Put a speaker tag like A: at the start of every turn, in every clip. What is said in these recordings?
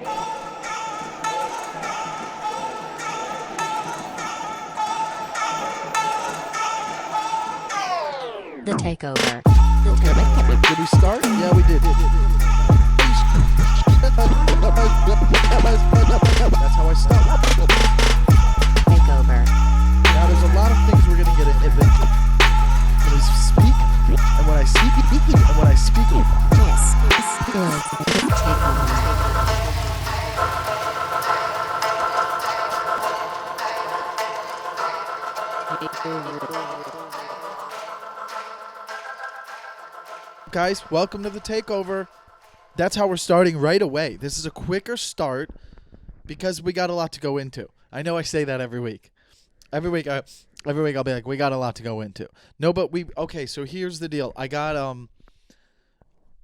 A: The Takeover.
B: Okay. Did we start? Yeah, we did. That's how I start.
A: Takeover.
B: Now, there's a lot of things we're going to get into. When I speak, and when I speak, and when I speak.
A: This is the Takeover.
B: Guys, welcome to the Takeover. That's how we're starting right away. This is a quicker start because we got a lot to go into. I know I say that every week. Every week I'll be like, we got a lot to go into. No, but okay, so here's the deal. I got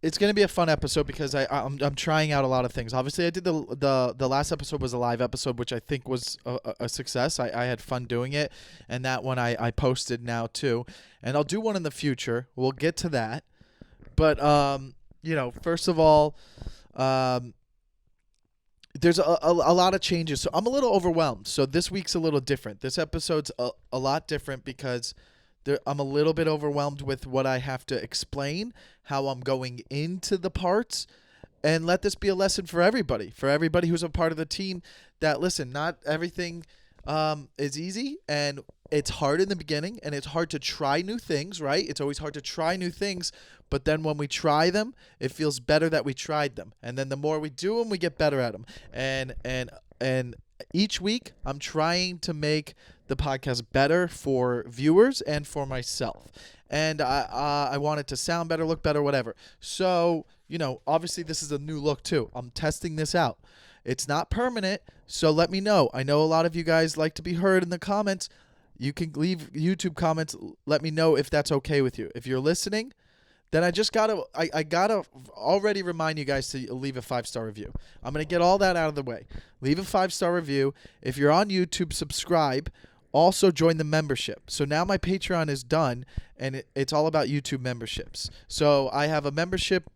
B: it's going to be a fun episode because I'm trying out a lot of things. Obviously, I did the last episode was a live episode, which I think was a success. I had fun doing it, and that one I posted now too. And I'll do one in the future. We'll get to that. But first of all, there's a lot of changes, so I'm a little overwhelmed. So this week's a little different. This episode's a lot different because I'm a little bit overwhelmed with what I have to explain, how I'm going into the parts, and let this be a lesson for everybody who's a part of the team that, listen, not everything is easy, and it's hard in the beginning, and it's hard to try new things, right? It's always hard to try new things, but then when we try them, it feels better that we tried them. And then the more we do them, we get better at them. And each week, I'm trying to make the podcast better for viewers and for myself. And I want it to sound better, look better, whatever. So, obviously this is a new look too. I'm testing this out. It's not permanent, so let me know. I know a lot of you guys like to be heard in the comments. You can leave YouTube comments. Let me know if that's okay with you. If you're listening, then I gotta already remind you guys to leave a 5-star review. I'm gonna get all that out of the way. Leave a 5-star review. If you're on YouTube, subscribe. Also join the membership. So now my Patreon is done, and it's all about YouTube memberships. So I have a membership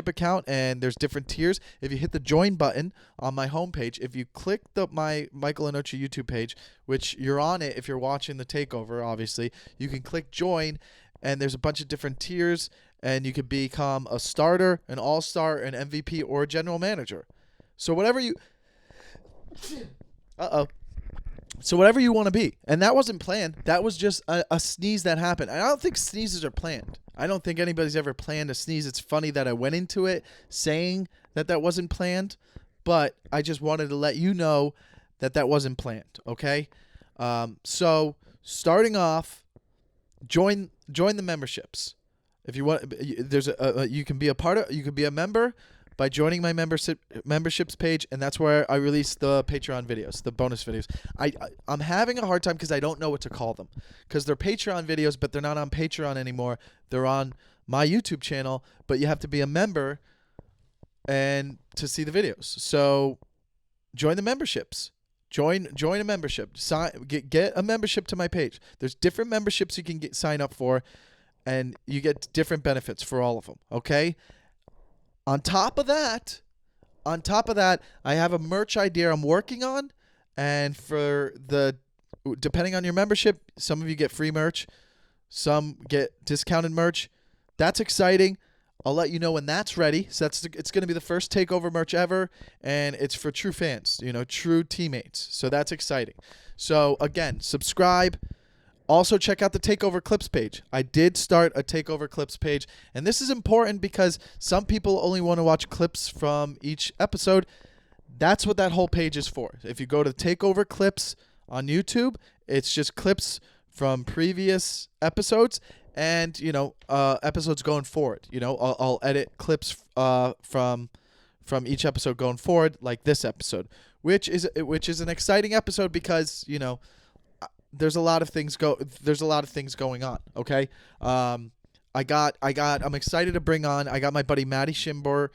B: account, and there's different tiers. If you hit the join button on my homepage, if you click my Michael Lenoci YouTube page, which you're on it if you're watching the Takeover, obviously, you can click join, and there's a bunch of different tiers, and you can become a starter, an all-star, an MVP, or a general manager. So whatever you... So whatever you want to be. And that wasn't planned. That was just a sneeze that happened. And I don't think sneezes are planned. I don't think anybody's ever planned a sneeze. It's funny that I went into it saying that wasn't planned. But I just wanted to let you know that wasn't planned. Okay? So starting off, join the memberships. If you want, there's you can be a part of. You can be a member by joining my memberships page, and that's where I release the Patreon videos, the bonus videos. I'm having a hard time because I don't know what to call them, because they're Patreon videos, but they're not on Patreon anymore. They're on my YouTube channel, but you have to be a member and to see the videos. So join the memberships. Join a membership. Get a membership to my page. There's different memberships you can sign up for, and you get different benefits for all of them. Okay. On top of that, I have a merch idea I'm working on, and depending on your membership, some of you get free merch, some get discounted merch. That's exciting. I'll let you know when that's ready. So it's going to be the first Takeover merch ever, and it's for true fans, true teammates. So that's exciting. So again, subscribe. Also, check out the Takeover Clips page. I did start a Takeover Clips page, and this is important because some people only want to watch clips from each episode. That's what that whole page is for. If you go to Takeover Clips on YouTube, it's just clips from previous episodes and, episodes going forward. I'll edit clips from each episode going forward, like this episode, which is an exciting episode because, there's a lot of things going on. Okay. I'm excited to bring on, I got my buddy Matty Chymbor.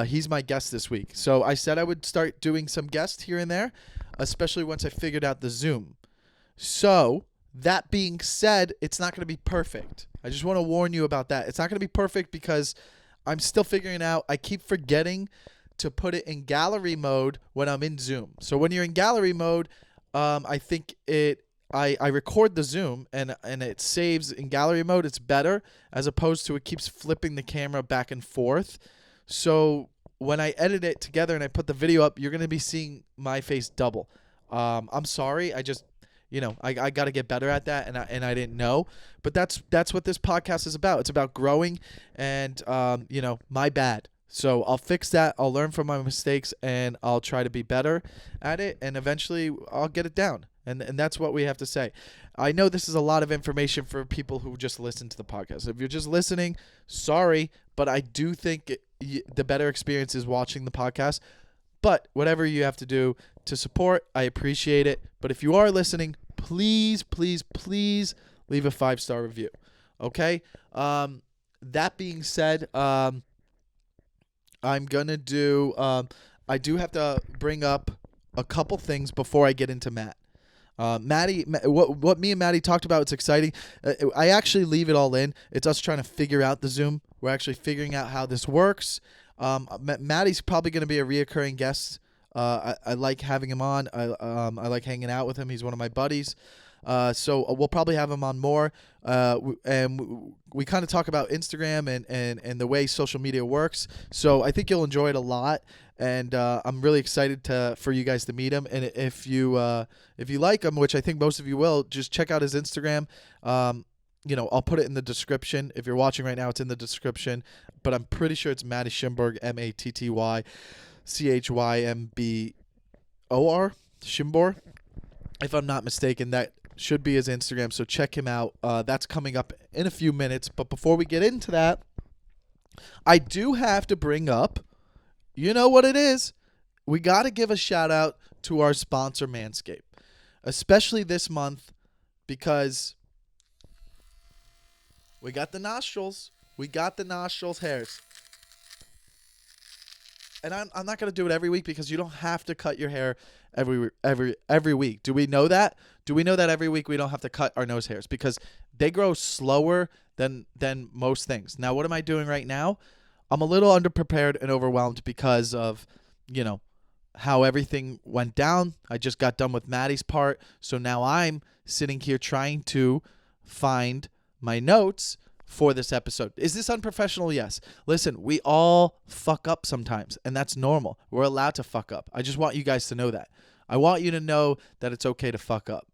B: He's my guest this week. So I said I would start doing some guests here and there, especially once I figured out the Zoom. So that being said, it's not going to be perfect. I just want to warn you about that. It's not going to be perfect because I'm still figuring it out. I keep forgetting to put it in gallery mode when I'm in Zoom. So when you're in gallery mode, I think I record the zoom and it saves in gallery mode. It's better as opposed to it keeps flipping the camera back and forth. So when I edit it together and I put the video up, you're going to be seeing my face double. I'm sorry. I just, I got to get better at that, and I didn't know. But that's what this podcast is about. It's about growing, and my bad. So I'll fix that. I'll learn from my mistakes, and I'll try to be better at it, and eventually I'll get it down. And that's what we have to say. I know this is a lot of information for people who just listen to the podcast. If you're just listening, sorry, but I do think the better experience is watching the podcast. But whatever you have to do to support, I appreciate it. But if you are listening, please, please, please leave a 5-star review. Okay? That being said, I'm going to do I do have to bring up a couple things before I get into Matt. Matty, what me and Matty talked about, it's exciting. I actually leave it all in. It's us trying to figure out the Zoom. We're actually figuring out how this works. Matty's probably going to be a reoccurring guest. I like having him on. I like hanging out with him. He's one of my buddies. So we'll probably have him on more. And we kind of talk about Instagram and the way social media works. So I think you'll enjoy it a lot. And I'm really excited for you guys to meet him. And if you like him, which I think most of you will, just check out his Instagram. I'll put it in the description. If you're watching right now, it's in the description. But I'm pretty sure it's Matty Chymbor, MattyChymBor, Chymbor. If I'm not mistaken, that should be his Instagram. So check him out. That's coming up in a few minutes. But before we get into that, I do have to bring up, you know what it is. We got to give a shout out to our sponsor, Manscape, especially this month because we got the nostrils. We got the nostrils hairs. And I'm not going to do it every week because you don't have to cut your hair every week. Do we know that? Do we know that every week we don't have to cut our nose hairs because they grow slower than most things? Now, what am I doing right now? I'm a little underprepared and overwhelmed because of, how everything went down. I just got done with Matty's part. So now I'm sitting here trying to find my notes for this episode. Is this unprofessional? Yes. Listen, we all fuck up sometimes, and that's normal. We're allowed to fuck up. I just want you guys to know that. I want you to know that it's okay to fuck up.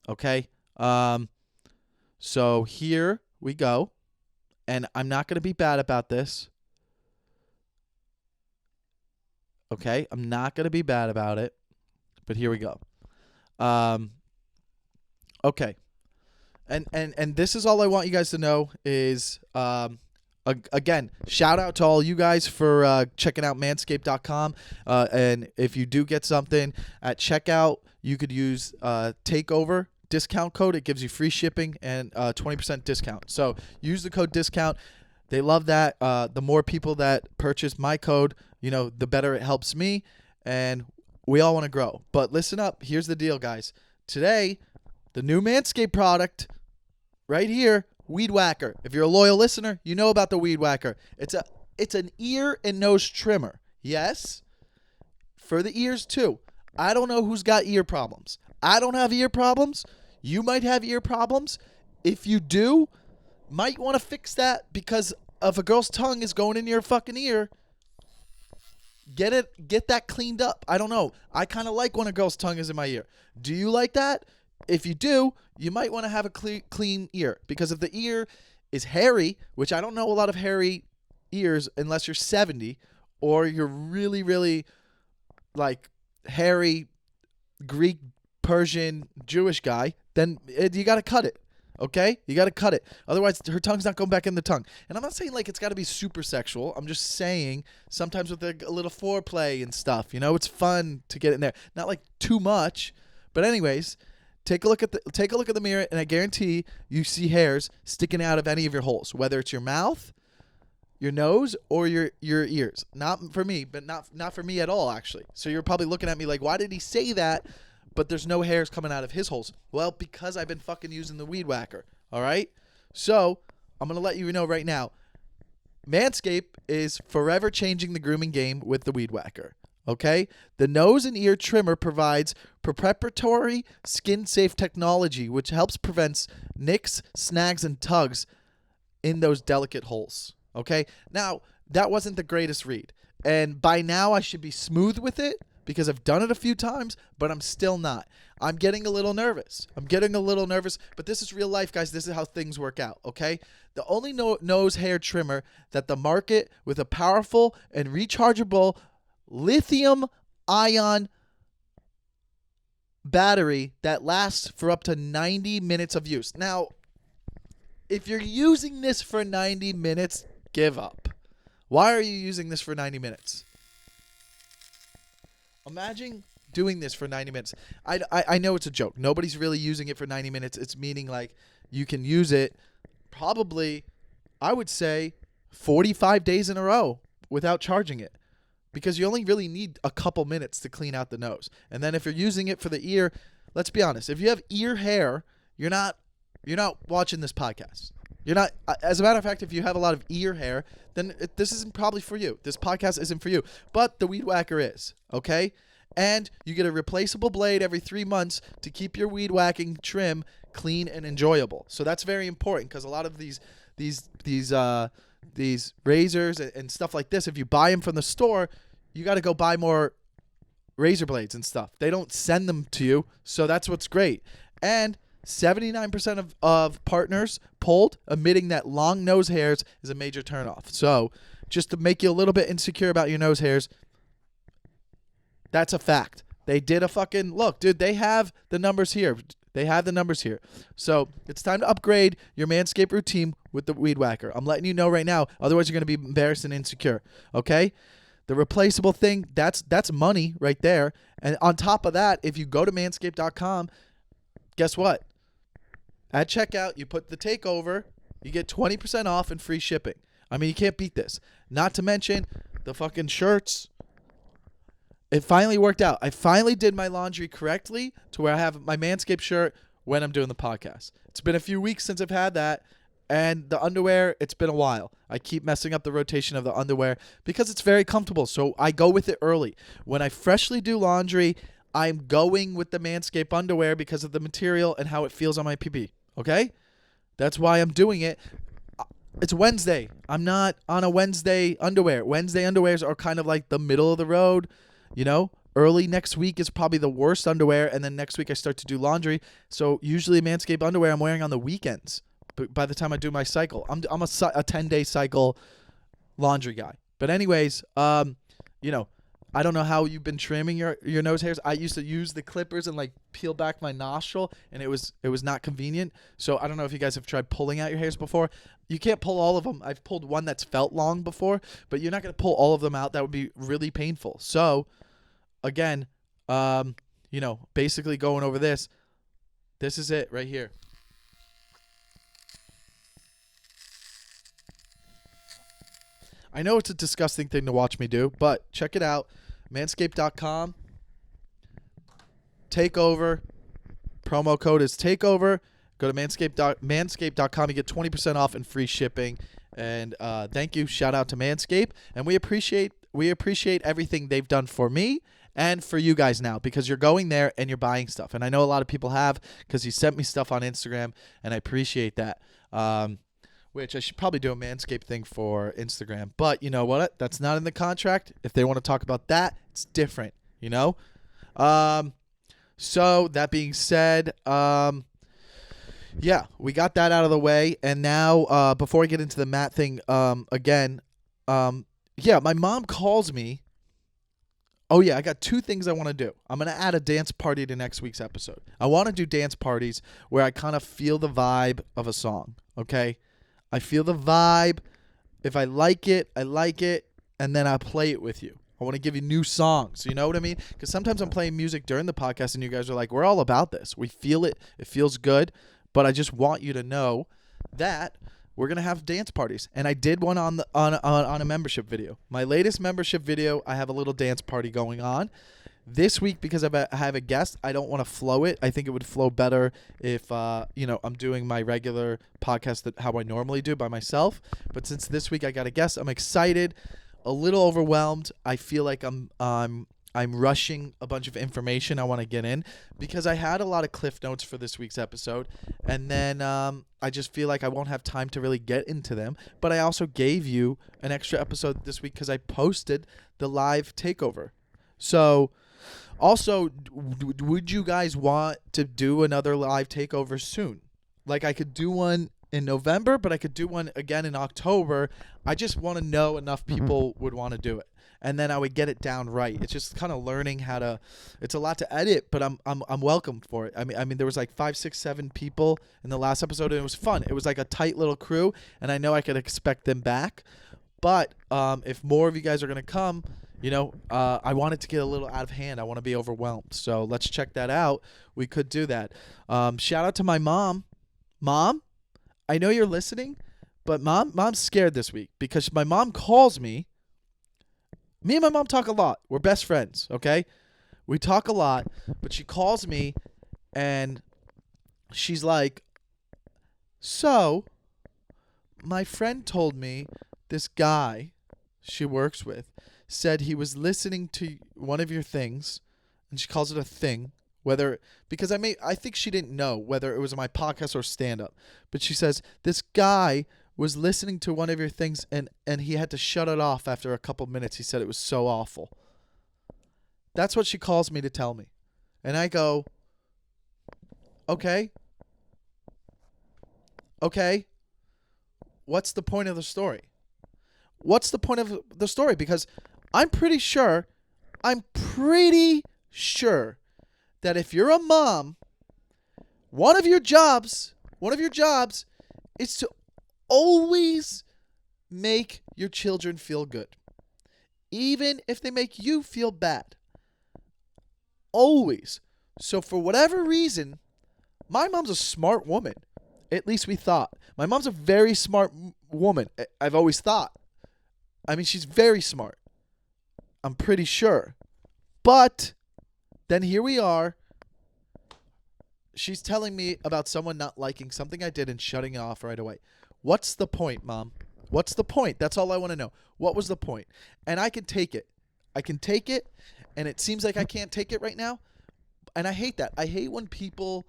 B: Okay? So here we go. And I'm not going to be bad about this. Okay? I'm not going to be bad about it. But here we go. Okay. And this is all I want you guys to know is, again, shout out to all you guys for checking out manscape.com. And if you do get something at checkout, you could use Takeover discount code. It gives you free shipping and 20% discount. So use the code discount. They love that. The more people that purchase my code, the better it helps me. And we all want to grow. But listen up. Here's the deal, guys. Today, the new Manscaped product right here, Weed Whacker. If you're a loyal listener, you know about the Weed Whacker. It's an ear and nose trimmer. Yes, for the ears too. I don't know who's got ear problems. I don't have ear problems. You might have ear problems. If you do, might want to fix that because if a girl's tongue is going in your fucking ear, get that cleaned up. I don't know. I kind of like when a girl's tongue is in my ear. Do you like that? If you do, you might want to have a clean ear because if the ear is hairy, which I don't know a lot of hairy ears unless you're 70 or you're really, really like hairy Greek, Persian, Jewish guy, then you got to cut it. Okay? You got to cut it. Otherwise, her tongue's not going back in the tongue. And I'm not saying like it's got to be super sexual. I'm just saying sometimes with a little foreplay and stuff, it's fun to get in there. Not like too much. But anyways, take a look at the mirror and I guarantee you see hairs sticking out of any of your holes, whether it's your mouth, your nose, or your ears. Not for me, but not for me at all actually. So you're probably looking at me like, "Why did he say that?" But there's no hairs coming out of his holes. Well, because I've been fucking using the Weed Whacker. All right? So, I'm going to let you know right now. Manscape is forever changing the grooming game with the Weed Whacker. Okay? The nose and ear trimmer provides proprietary skin-safe technology, which helps prevent nicks, snags, and tugs in those delicate holes. Okay? Now, that wasn't the greatest read. And by now, I should be smooth with it because I've done it a few times, but I'm still not. I'm getting a little nervous. But this is real life, guys. This is how things work out, okay? The only nose hair trimmer that the market with a powerful and rechargeable lithium-ion battery that lasts for up to 90 minutes of use. Now, if you're using this for 90 minutes, give up. Why are you using this for 90 minutes? Imagine doing this for 90 minutes. I know it's a joke. Nobody's really using it for 90 minutes. It's meaning like you can use it probably, I would say, 45 days in a row without charging it. Because you only really need a couple minutes to clean out the nose. And then if you're using it for the ear, let's be honest. If you have ear hair, you're not watching this podcast. You're not. As a matter of fact, if you have a lot of ear hair, then this isn't probably for you. This podcast isn't for you. But the Weed Whacker is, okay? And you get a replaceable blade every 3 months to keep your weed whacking trim clean and enjoyable. So that's very important because a lot of these razors and stuff like this, if you buy them from the store, you got to go buy more razor blades and stuff. They don't send them to you, so that's what's great. And 79% of partners polled admitting that long nose hairs is a major turnoff. So just to make you a little bit insecure about your nose hairs, that's a fact. They did a fucking look, dude. They have the numbers here. So it's time to upgrade your Manscaped routine with the Weed Whacker. I'm letting you know right now. Otherwise, you're going to be embarrassed and insecure. Okay? The replaceable thing, that's money right there. And on top of that, if you go to manscaped.com, guess what? At checkout, you put the Takeover, you get 20% off and free shipping. I mean, you can't beat this. Not to mention the fucking shirts. It finally worked out. I finally did my laundry correctly to where I have my Manscaped shirt when I'm doing the podcast. It's been a few weeks since I've had that. And the underwear, it's been a while. I keep messing up the rotation of the underwear because it's very comfortable. So I go with it early. When I freshly do laundry, I'm going with the Manscaped underwear because of the material and how it feels on my pee-pee. Okay? That's why I'm doing it. It's Wednesday. I'm not on a Wednesday underwear. Wednesday underwears are kind of like the middle of the road. You know, early next week is probably the worst underwear, and then next week I start to do laundry. So usually Manscaped underwear I'm wearing on the weekends. But by the time I do my cycle, I'm a 10-day cycle laundry guy. But anyways, you know, I don't know how you've been trimming your nose hairs. I used to use the clippers and like peel back my nostril, and it was not convenient. So I don't know if you guys have tried pulling out your hairs before. You can't pull all of them. I've pulled one that's felt long before, but you're not going to pull all of them out. That would be really painful. So again, you know, basically going over this. This is it right here. I know it's a disgusting thing to watch me do, but check it out. Manscaped.com. Takeover. Promo code is Takeover. Go to manscaped.com. You get 20% off and free shipping. And thank you. Shout out to Manscaped. And we appreciate everything they've done for me and for you guys now because you're going there and you're buying stuff. And I know a lot of people have because you sent me stuff on Instagram, and I appreciate that. Which I should probably do a Manscaped thing for Instagram. But you know what? That's not in the contract. If they want to talk about that, it's different, you know? So that being said, yeah, we got that out of the way. And now, before I get into the Matt thing, again, yeah, my mom calls me. Oh, yeah, I got two things I want to do. I'm going to add a dance party to next week's episode. I want to do dance parties where I kind of feel the vibe of a song, okay? I feel the vibe. If I like it, and then I play it with you. I want to give you new songs. You know what I mean? Because sometimes I'm playing music during the podcast, and you guys are like, we're all about this. We feel it. It feels good. But I just want you to know that we're going to have dance parties. And I did one on a membership video. My latest membership video, I have a little dance party going on. This week, because I have a guest, I don't want to flow it. I think it would flow better if, I'm doing my regular podcast how I normally do by myself. But since this week I got a guest, I'm excited, a little overwhelmed. I feel like I'm rushing a bunch of information I want to get in because I had a lot of cliff notes for this week's episode. And then I just feel like I won't have time to really get into them. But I also gave you an extra episode this week because I posted the live takeover. So also, would you guys want to do another live takeover soon? Like I could do one in November, but I could do one again in October. I just want to know enough people would want to do it. And then I would get it down right. It's just kind of learning how to. It's a lot to edit, but I'm welcome for it. I mean, there was like 5, 6, 7 people in the last episode, and it was fun. It was like a tight little crew, and I know I could expect them back. But if more of you guys are gonna come, I want it to get a little out of hand. I want to be overwhelmed. So let's check that out. We could do that. Shout out to my mom. Mom, I know you're listening, but mom's scared this week because my mom calls me. Me and my mom talk a lot. We're best friends, okay? We talk a lot, but she calls me and she's like, so my friend told me this guy she works with said he was listening to one of your things, and she calls it a thing, because I think she didn't know whether it was my podcast or stand-up, but she says this guy was listening to one of your things and he had to shut it off after a couple minutes. He said it was so awful. That's what she calls me to tell me. And I go, okay. What's the point of the story? What's the point of the story? Because I'm pretty sure that if you're a mom, one of your jobs is to always make your children feel good. Even if they make you feel bad. Always. So for whatever reason, my mom's a smart woman. At least we thought. My mom's a very smart woman. I've always thought. I mean, she's very smart. I'm pretty sure. But then here we are. She's telling me about someone not liking something I did and shutting it off right away. What's the point, Mom? What's the point? That's all I want to know. What was the point? And I can take it. And it seems like I can't take it right now. And I hate that. I hate when people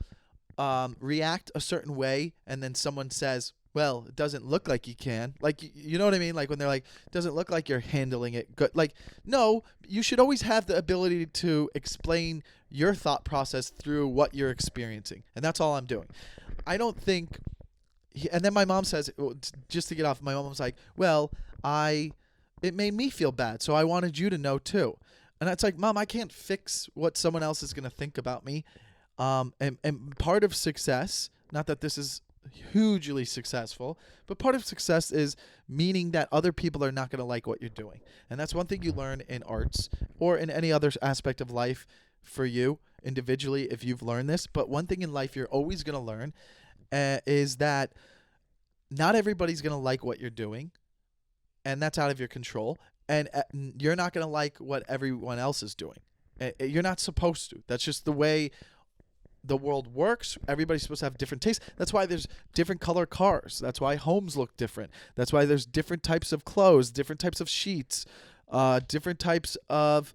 B: react a certain way and then someone says, well, it doesn't look like you can. Like, you know what I mean? Like when they're like, it doesn't look like you're handling it good. Like, no, you should always have the ability to explain your thought process through what you're experiencing. And that's all I'm doing. I don't think... And then my mom says, just to get off, my mom was like, well, it made me feel bad, so I wanted you to know too. And it's like, Mom, I can't fix what someone else is going to think about me. And part of success, not that this is hugely successful, but part of success is meaning that other people are not going to like what you're doing. And that's one thing you learn in arts or in any other aspect of life for you individually if you've learned this. But one thing in life you're always going to learn is that not everybody's going to like what you're doing, and that's out of your control. And you're not going to like what everyone else is doing. You're not supposed to. That's just the way the world works. Everybody's supposed to have different tastes. That's why there's different color cars. That's why homes look different. That's why there's different types of clothes, different types of sheets, different types of,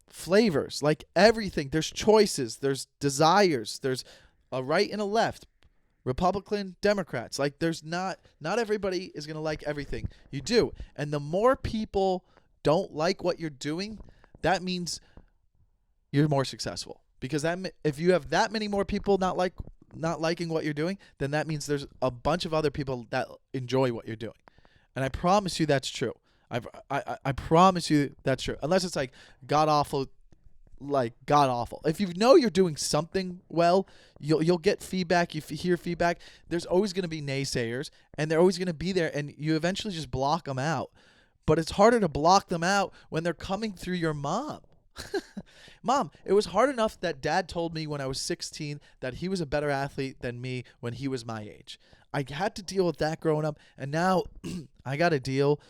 B: flavors. Like everything. There's choices. There's desires. There's a right and a left, Republican, Democrats. Like there's not everybody is going to like everything you do. And the more people don't like what you're doing, that means you're more successful. Because if you have that many more people not liking what you're doing, then that means there's a bunch of other people that enjoy what you're doing. And I promise you that's true. I promise you that's true. Unless it's like god awful. If you know you're doing something well, you'll get feedback. You hear feedback. There's always going to be naysayers, and they're always going to be there, and you eventually just block them out. But it's harder to block them out when they're coming through your mom. Mom, it was hard enough that Dad told me when I was 16 that he was a better athlete than me when he was my age. I had to deal with that growing up, and now I got to deal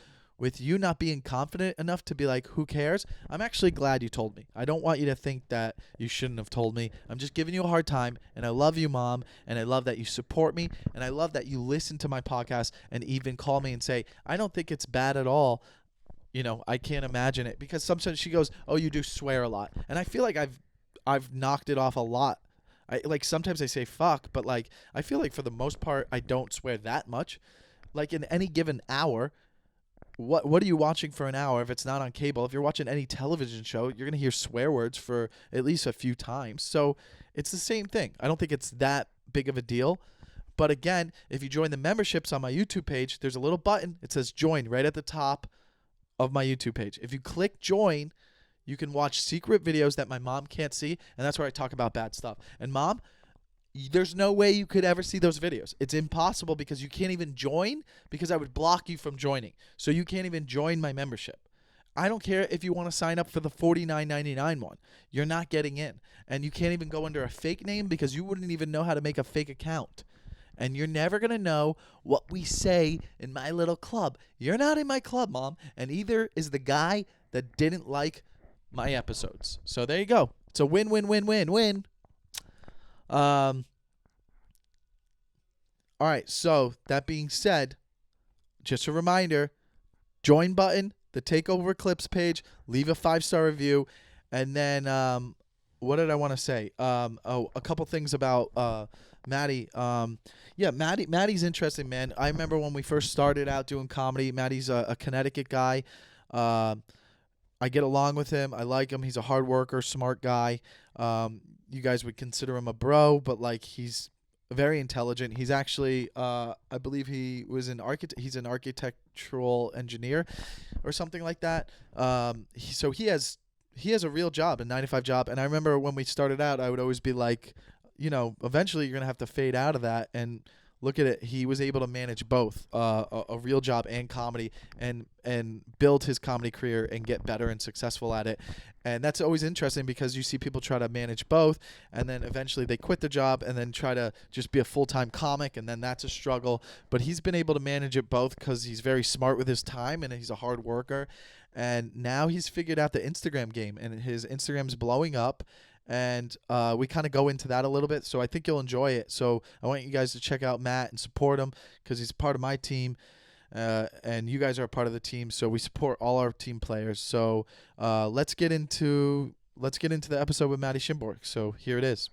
B: with you not being confident enough to be like, who cares? I'm actually glad you told me. I don't want you to think that you shouldn't have told me. I'm just giving you a hard time, and I love you, Mom, and I love that you support me, and I love that you listen to my podcast and even call me and say, I don't think it's bad at all. You know, I can't imagine it. Because sometimes she goes, oh, you do swear a lot. And I feel like I've knocked it off a lot. Like sometimes I say fuck, but like I feel like for the most part I don't swear that much. Like in any given hour, what are you watching for an hour if it's not on cable? If you're watching any television show, you're going to hear swear words for at least a few times. So it's the same thing. I don't think it's that big of a deal. But again, if you join the memberships on my YouTube page, there's a little button. It says join right at the top of my YouTube page. If you click join, you can watch secret videos that my mom can't see. And that's where I talk about bad stuff. And Mom, there's no way you could ever see those videos. It's impossible because you can't even join because I would block you from joining. So you can't even join my membership. I don't care if you want to sign up for the $49.99 one. You're not getting in. And you can't even go under a fake name because you wouldn't even know how to make a fake account. And you're never going to know what we say in my little club. You're not in my club, Mom. And either is the guy that didn't like my episodes. So there you go. It's a win-win-win-win-win. All right, so that being said, just a reminder, join button, the Takeover Clips page, leave a 5-star review, and then what did I want to say? A couple things about Matty. Matty's interesting, man. I remember when we first started out doing comedy, Matty's a Connecticut guy. I get along with him. I like him. He's a hard worker, smart guy. You guys would consider him a bro, but like he's very intelligent. He's actually, I believe he was an architect. He's an architectural engineer, or something like that. So he has a real job, a 9-to-5 job. And I remember when we started out, I would always be like, you know, eventually you're gonna have to fade out of that. And look at it. He was able to manage both a real job and comedy, and build his comedy career and get better and successful at it. And that's always interesting because you see people try to manage both, and then eventually they quit the job and then try to just be a full-time comic, and then that's a struggle. But he's been able to manage it both because he's very smart with his time and he's a hard worker. And now he's figured out the Instagram game, and his Instagram's blowing up. And we kind of go into that a little bit, so I think you'll enjoy it. So I want you guys to check out Matt and support him because he's part of my team, and you guys are a part of the team. So we support all our team players. So let's get into the episode with Matty Chymbor. So here it is,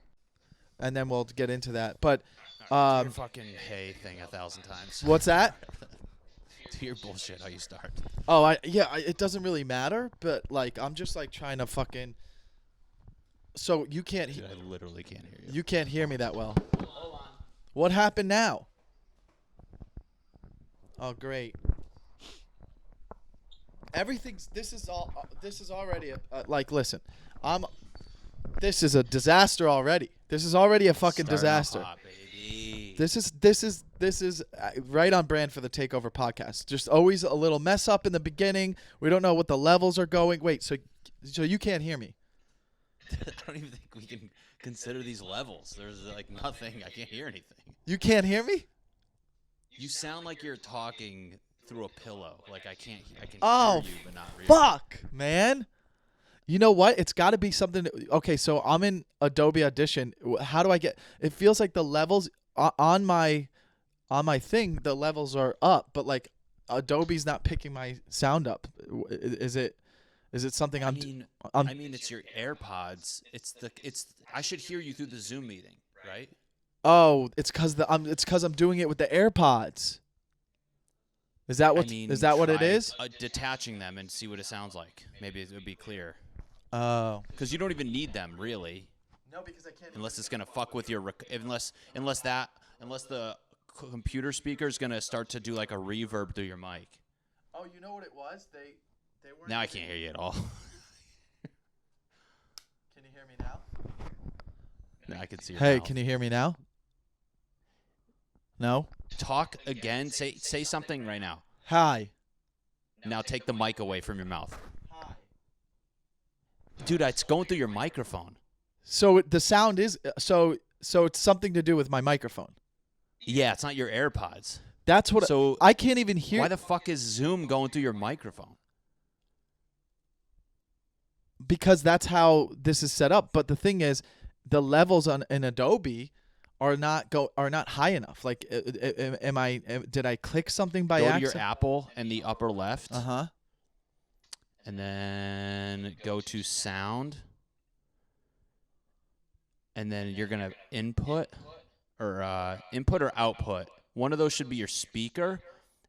B: and then we'll get into that. But
C: do your fucking hey thing 1,000 times.
B: What's that?
C: Do your bullshit how you start.
B: Oh, it doesn't really matter, but like I'm just like trying to fucking. So you can't.
C: Dude, I literally can't hear you.
B: You can't hear me that well. Hold on. What happened now? Oh, great. This is already like. Listen, this is a disaster already. This is already a fucking disaster.
C: Hot, baby.
B: This is right on brand for the Takeover podcast. Just always a little mess up in the beginning. We don't know what the levels are going. Wait, so you can't hear me?
C: I don't even think we can consider these levels. There's like nothing. I can't hear anything.
B: You can't hear me?
C: You sound like you're talking through a pillow. Like I can hear you, but not really.
B: Fuck, man. You know what? It's got to be something. Okay, so I'm in Adobe Audition. How do I get? It feels like the levels on my thing. The levels are up, but like Adobe's not picking my sound up. Is it something
C: I mean, it's your AirPods. I should hear you through the Zoom meeting, right?
B: Oh, it's because I'm doing it with the AirPods. Is that what it is?
C: Detaching them and see what it sounds like. Maybe it would be clear.
B: Oh.
C: Because you don't even need them really.
B: No, because I can't.
C: Unless it's gonna fuck with your unless the computer speaker is gonna start to do like a reverb through your mic.
B: Oh, you know what it was? They weren't.
C: Now I can't hear you at all.
B: Can you hear me now?
C: No, I can see your
B: Hey,
C: mouth.
B: can you hear me now? No?
C: Talk again. Say something right now.
B: Hi.
C: Now take the mic away from your mouth.
B: Hi.
C: Dude, it's going through your microphone.
B: So the sound is so it's something to do with my microphone.
C: Yeah, it's not your AirPods.
B: That's what.
C: So
B: I can't even hear.
C: why the fuck is Zoom going through your microphone?
B: Because that's how this is set up. But the thing is, the levels in Adobe are not high enough. Like, did I click something by
C: Go to
B: accident?
C: your Apple in the upper left.
B: Uh-huh.
C: And then go to sound. And then you're going to input or output. One of those should be your speaker.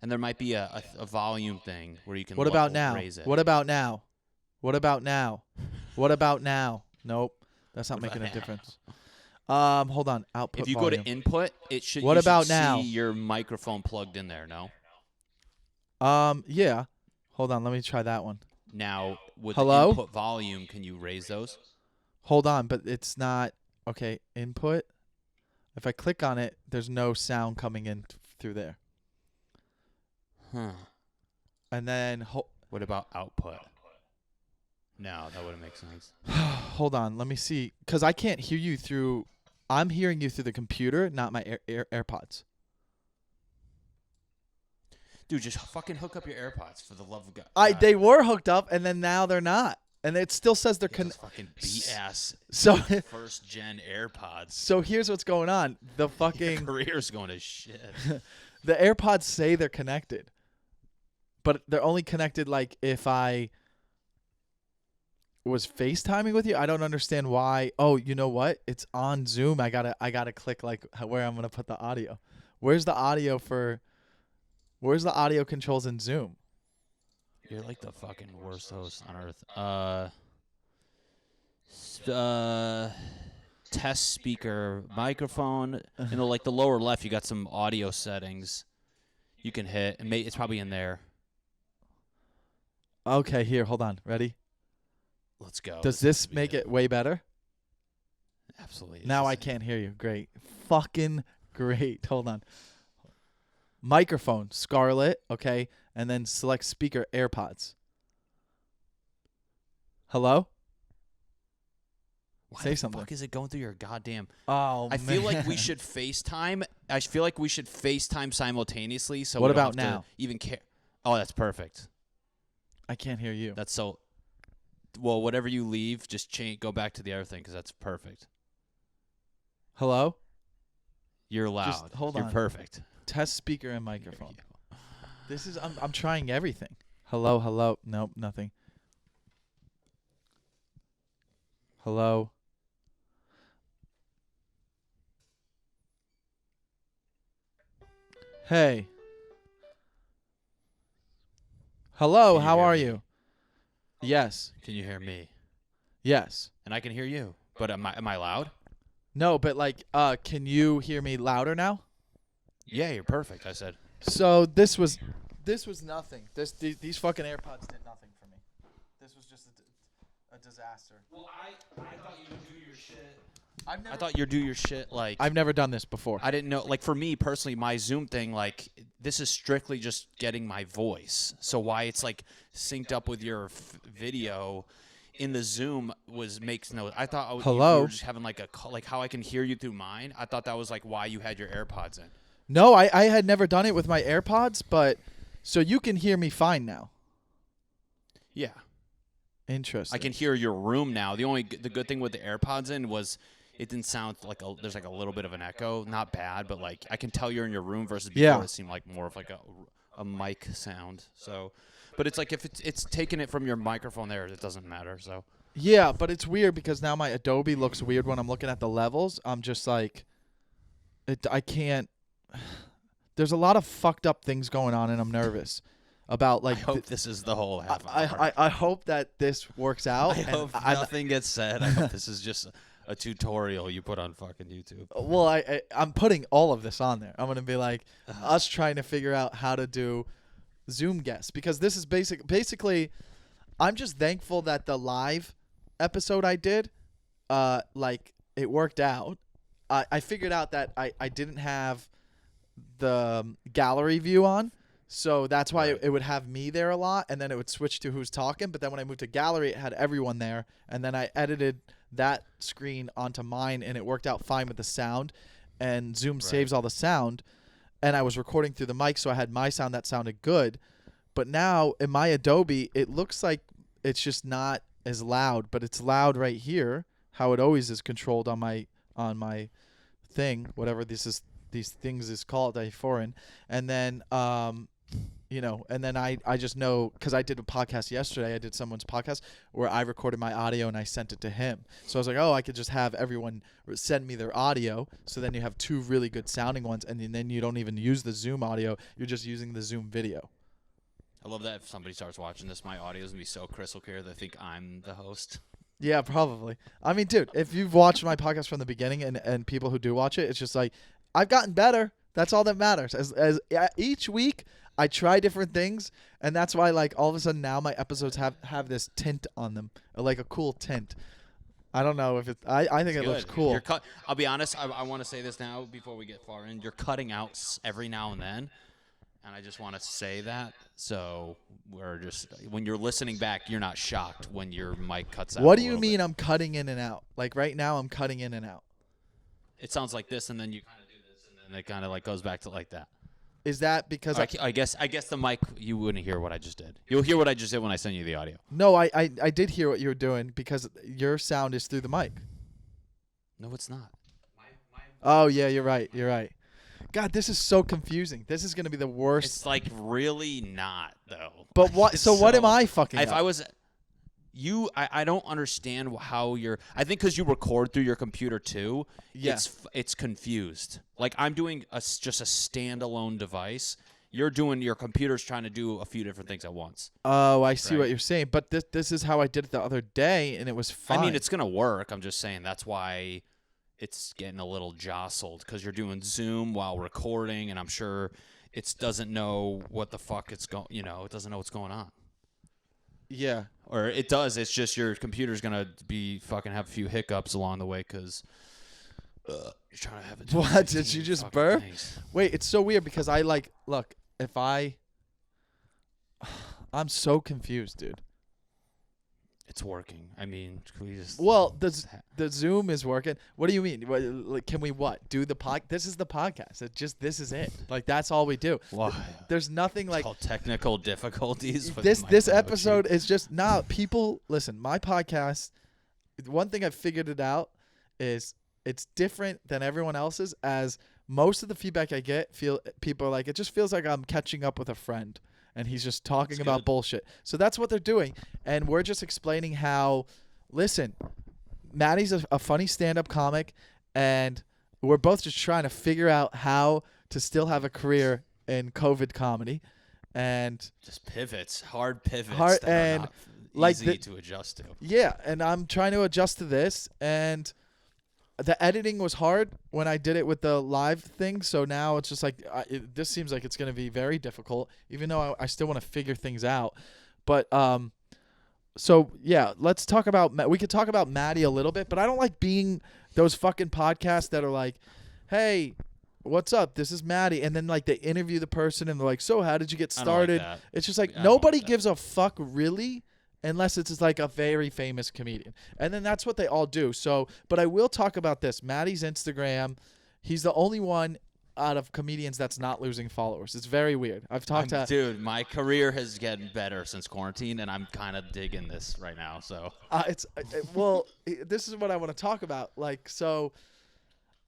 C: And there might be a volume thing where you can
B: What about now?
C: raise it.
B: What about now? What about now? What about now? Nope. That's not making a difference. Hold on. Output
C: If you
B: volume.
C: go to input, it should.
B: What
C: you
B: about
C: should
B: now?
C: See your microphone plugged in there. No.
B: Yeah. Hold on. Let me try that one.
C: Now with
B: Hello?
C: the input volume, can you raise those?
B: Hold on, but it's not. Okay, input. If I click on it, there's no sound coming in through there.
C: Huh.
B: And then
C: What about output? No, that wouldn't make sense.
B: hold on, let me see, because I can't hear you through. I'm hearing you through the computer, not my AirPods.
C: Dude, just fucking hook up your AirPods for the love of God.
B: They were hooked up, and then now they're not, and it still says they're
C: Those fucking BS
B: So
C: first gen AirPods.
B: so here's what's going on. The
C: Your
B: fucking
C: career's going to shit.
B: the AirPods say they're connected, but they're only connected like if I was FaceTiming with you. I don't understand why. Oh, you know what? It's on Zoom. I gotta click like where I'm gonna put the audio. Where's the audio controls in Zoom?
C: You're like the fucking worst host on earth. Test speaker, microphone. Like the lower left, you got some audio settings. You can hit, and it's probably in there.
B: Okay, here, hold on. Ready?
C: Let's go.
B: Does this make it way better?
C: Absolutely.
B: Now I can't hear you. Great. Fucking great. Hold on. Microphone, Scarlet, okay? And then select speaker, AirPods. Hello?
C: Why
B: Say
C: the
B: something.
C: fuck is it going through your goddamn...
B: Oh,
C: I feel like we
B: man.
C: should FaceTime. I feel like we should FaceTime simultaneously. So
B: What
C: we don't
B: about
C: have
B: now?
C: To even care. Oh, that's perfect.
B: I can't hear you.
C: That's so... Well, whatever you leave, just go back to the other thing because that's perfect.
B: Hello?
C: You're loud.
B: Just hold
C: You're
B: on.
C: perfect.
B: Test speaker and microphone. This is I'm trying everything. Hello. Nope, nothing. Hello. Hey. Hello,
C: Can you
B: how
C: hear
B: are
C: me?
B: you? Yes.
C: Can you hear me?
B: Yes.
C: And I can hear you. But am I loud?
B: No, but like can you hear me louder now?
C: Yeah, you're perfect, I said.
B: So this was nothing. These fucking AirPods did nothing for me. This was just a disaster.
C: Well, I thought you would do your shit.
B: I
C: I thought you'd do your shit like...
B: I've never done this before.
C: I didn't know, like for me personally, my Zoom thing, like this is strictly just getting my voice. So why it's like synced up with your video in the Zoom makes no. I thought you
B: Hello?
C: were just having like like how I can hear you through mine. I thought that was like why you had your AirPods in.
B: No, I had never done it with my AirPods, but so you can hear me fine now.
C: Yeah,
B: Interesting.
C: I can hear your room now. The good thing with the AirPods in was it didn't sound like there's like a little bit of an echo. Not bad, but like I can tell you're in your room versus before
B: Yeah.
C: it seemed like more of like a mic sound. So, but it's like if it's taking it from your microphone there, it doesn't matter. So
B: Yeah, but it's weird because now my Adobe looks weird when I'm looking at the levels. I'm just like, I can't. There's a lot of fucked up things going on, and I'm nervous about like.
C: I hope this is the whole half hour.
B: I hope that this works out.
C: I
B: and
C: hope nothing gets said. I hope this is just a tutorial you put on fucking YouTube.
B: Well, I'm putting all of this on there. I'm gonna be like us trying to figure out how to do Zoom guests because this is basically. I'm just thankful that the live episode I did, like it worked out. I figured out that I didn't have the gallery view on, so that's why it would have me there a lot, and then it would switch to who's talking. But then when I moved to gallery, it had everyone there, and then I edited that screen onto mine, and it worked out fine with the sound. And Zoom saves all the sound, and I was recording through the mic, so I had my sound that sounded good. But now in my Adobe, it looks like it's just not as loud, but it's loud right here, how it always is controlled on my thing, whatever these things is called, foreign. And then and then I just know, because I did a podcast yesterday. I did someone's podcast where I recorded my audio and I sent it to him. So I was like, oh, I could just have everyone send me their audio. So then you have two really good sounding ones, and then you don't even use the Zoom audio. You're just using the Zoom video.
C: I love that if somebody starts watching this, my audio is going to be so crystal clear they think I'm the host.
B: Yeah, probably. I mean, dude, if you've watched my podcast from the beginning and people who do watch it, it's just like, I've gotten better. That's all that matters. As each week, I try different things, and that's why, like, all of a sudden now my episodes have this tint on them, like a cool tint. I don't know if it. I think it looks cool.
C: I'll be honest. I want to say this now before we get far in. You're cutting out every now and then, and I just want to say that. So we're just when you're listening back, you're not shocked when your mic cuts out.
B: What do you mean I'm cutting in and out? Like right now, I'm cutting in and out.
C: It sounds like this, and then you kind of do this, and then it kind of like goes back to like that.
B: Is that because
C: I guess the mic, you wouldn't hear what I just did. You'll hear what I just did when I send you the audio.
B: No, I did hear what you were doing because your sound is through the mic.
C: No, it's not.
B: Oh yeah, you're right. You're right. God, this is so confusing. This is gonna be the worst.
C: It's like really not though.
B: But what? So what am I fucking?
C: If
B: up?
C: I was. I don't understand how you're. I think because you record through your computer too.
B: Yeah.
C: It's confused. Like I'm doing just a standalone device. You're doing your computer's trying to do a few different things at once.
B: Oh, I see
C: right?
B: what you're saying. But this is how I did it the other day, and it was fine.
C: I mean, it's gonna work. I'm just saying that's why it's getting a little jostled because you're doing Zoom while recording, and I'm sure it doesn't know what the fuck it's going. You know, it doesn't know what's going on.
B: Yeah.
C: Or it does. It's just your computer's going to be fucking have a few hiccups along the way because you're trying to have it.
B: What? Did you just burp?
C: Things.
B: Wait, it's so weird because look, if I'm so confused, dude.
C: It's working. I mean, can we just...
B: Well, the Zoom is working. What do you mean? Like, can we do the pod? This is the podcast. This is it. Like, that's all we do.
C: Why?
B: There's nothing
C: It's
B: like
C: called technical difficulties. With
B: this episode is just people listen. My podcast. One thing I've figured it out is it's different than everyone else's. As most of the feedback I get, people are like, it just feels like I'm catching up with a friend. And he's just talking about bullshit. So that's what they're doing. And we're just explaining how, listen, Matty's a funny stand-up comic, and we're both just trying to figure out how to still have a career in COVID comedy. And
C: just pivots, hard pivots that
B: and
C: are not
B: like
C: easy to adjust to.
B: Yeah, and I'm trying to adjust to this, and the editing was hard when I did it with the live thing, so now it's just like this seems like it's going to be very difficult, even though I still want to figure things out. But so yeah, let's talk about we could talk about Matty a little bit, but I don't like being those fucking podcasts that are like, hey, what's up? This is Matty, and then like they interview the person and they're like, so how did you get started? It's just like nobody gives a fuck really. Unless it's like a very famous comedian. And then that's what they all do. So, but I will talk about this. Matty's Instagram, he's the only one out of comedians that's not losing followers. It's very weird. I've talked to...
C: Dude, my career has gotten better since quarantine, and I'm kind of digging this right now, so...
B: This is what I want to talk about. Like, so,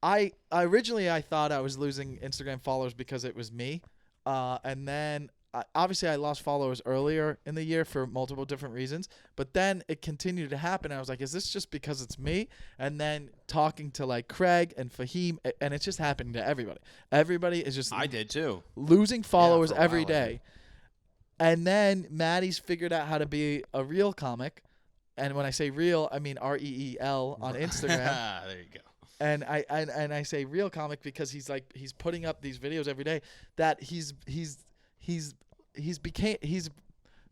B: I originally thought I was losing Instagram followers because it was me. And then... obviously, I lost followers earlier in the year for multiple different reasons, but then it continued to happen. I was like, is this just because it's me? And then talking to like Craig and Fahim, and it's just happening to everybody. Everybody is just
C: I did too.
B: Losing followers
C: for a
B: every
C: while,
B: day. And then Matty's figured out how to be a real comic. And when I say real, I mean REEL on Instagram.
C: There you go.
B: And I say real comic because he's putting up these videos every day that he's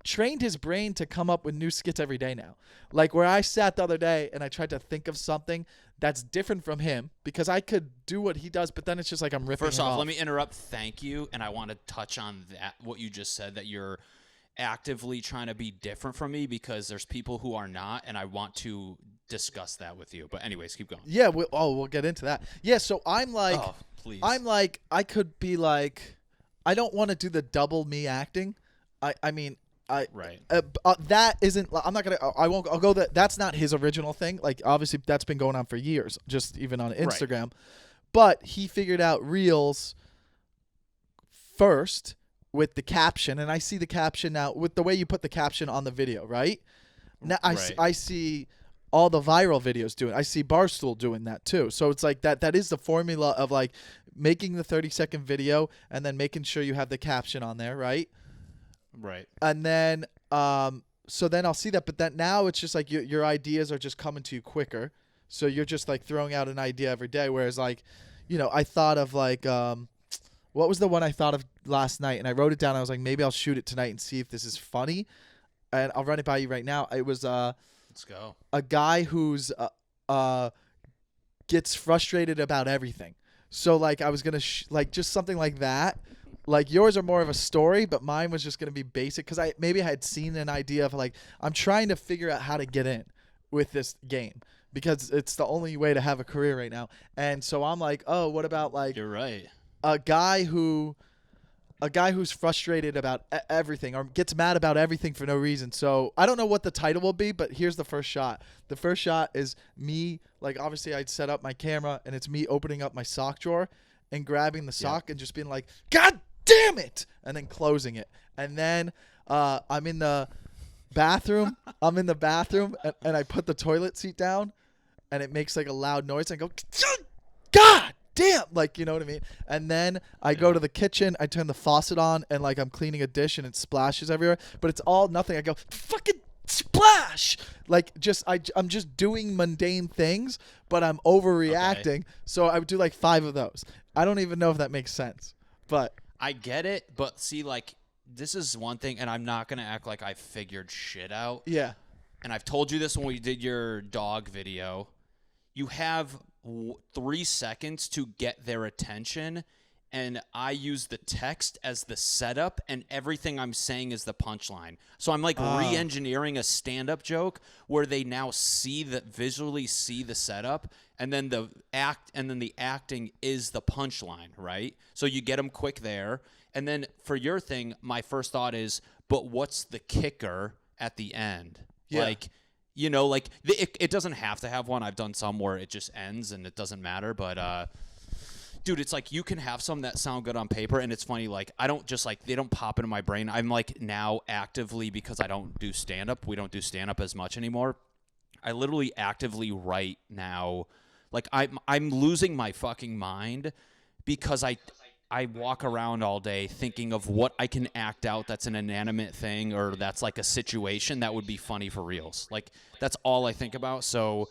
B: trained his brain to come up with new skits every day now. Like where I sat the other day and I tried to think of something that's different from him because I could do what he does, but then it's just like I'm ripping
C: First
B: him
C: off,
B: off.
C: let me interrupt. Thank you. And I want to touch on that, what you just said, that you're actively trying to be different from me because there's people who are not, and I want to discuss that with you. But anyways, keep going.
B: Yeah, we'll get into that. Yeah, so I'm like,
C: Oh, please.
B: I'm like, I could be like, I don't want to do the double me acting. I mean,
C: Right.
B: that isn't. I'm not gonna. I won't. I'll go. That's not his original thing. Like obviously that's been going on for years, just even on Instagram. Right. But he figured out Reels first with the caption, and I see the caption now with the way you put the caption on the video, right? Now I see all the viral videos doing. I see Barstool doing that too. So it's like that is the formula of like making the 30-second video and then making sure you have the caption on there, right?
C: Right.
B: And then so then I'll see that, but that now it's just like your ideas are just coming to you quicker. So you're just like throwing out an idea every day, whereas like, you know, I thought of like what was the one I thought of last night, and I wrote it down. I was like, maybe I'll shoot it tonight and see if this is funny, and I'll run it by you right now. It was
C: let's go.
B: A guy who's gets frustrated about everything. So like I was gonna like just something like that. Like yours are more of a story, but mine was just gonna be basic because I had seen an idea of like I'm trying to figure out how to get in with this game because it's the only way to have a career right now. And so I'm like, oh, what about like
C: You're right.
B: A guy who's frustrated about everything or gets mad about everything for no reason. So I don't know what the title will be, but here's the first shot. The first shot is me, like obviously I'd set up my camera and it's me opening up my sock drawer and grabbing the sock and just being like, God damn it, and then closing it. And then I'm in the bathroom. And I put the toilet seat down and it makes like a loud noise. I go, God damn, like, you know what I mean? And then I go to the kitchen, I turn the faucet on, and like I'm cleaning a dish and it splashes everywhere, but it's all nothing. I go, fucking splash! Like I'm just doing mundane things, but I'm overreacting. Okay. So I would do like 5 of those. I don't even know if that makes sense, but
C: I get it. But see, like this is one thing, and I'm not gonna act like I figured shit out.
B: Yeah.
C: And I've told you this when we did your dog video. You have 3 seconds to get their attention, and I use the text as the setup, and everything I'm saying is the punchline. So I'm like re-engineering a stand-up joke where they now visually see the setup, and then the acting is the punchline, right? So you get them quick there, and then for your thing, my first thought is, but what's the kicker at the end?
B: Yeah.
C: Like, you know, like it doesn't have to have one. I've done some where it just ends and it doesn't matter. But, dude, it's like you can have some that sound good on paper. And it's funny, like I don't just like they don't pop into my brain. I'm like now actively, because I don't do stand-up. We don't do stand-up as much anymore. I literally actively write now. Like I'm losing my fucking mind because I walk around all day thinking of what I can act out that's an inanimate thing or that's like a situation that would be funny for Reels. Like, that's all I think about. So,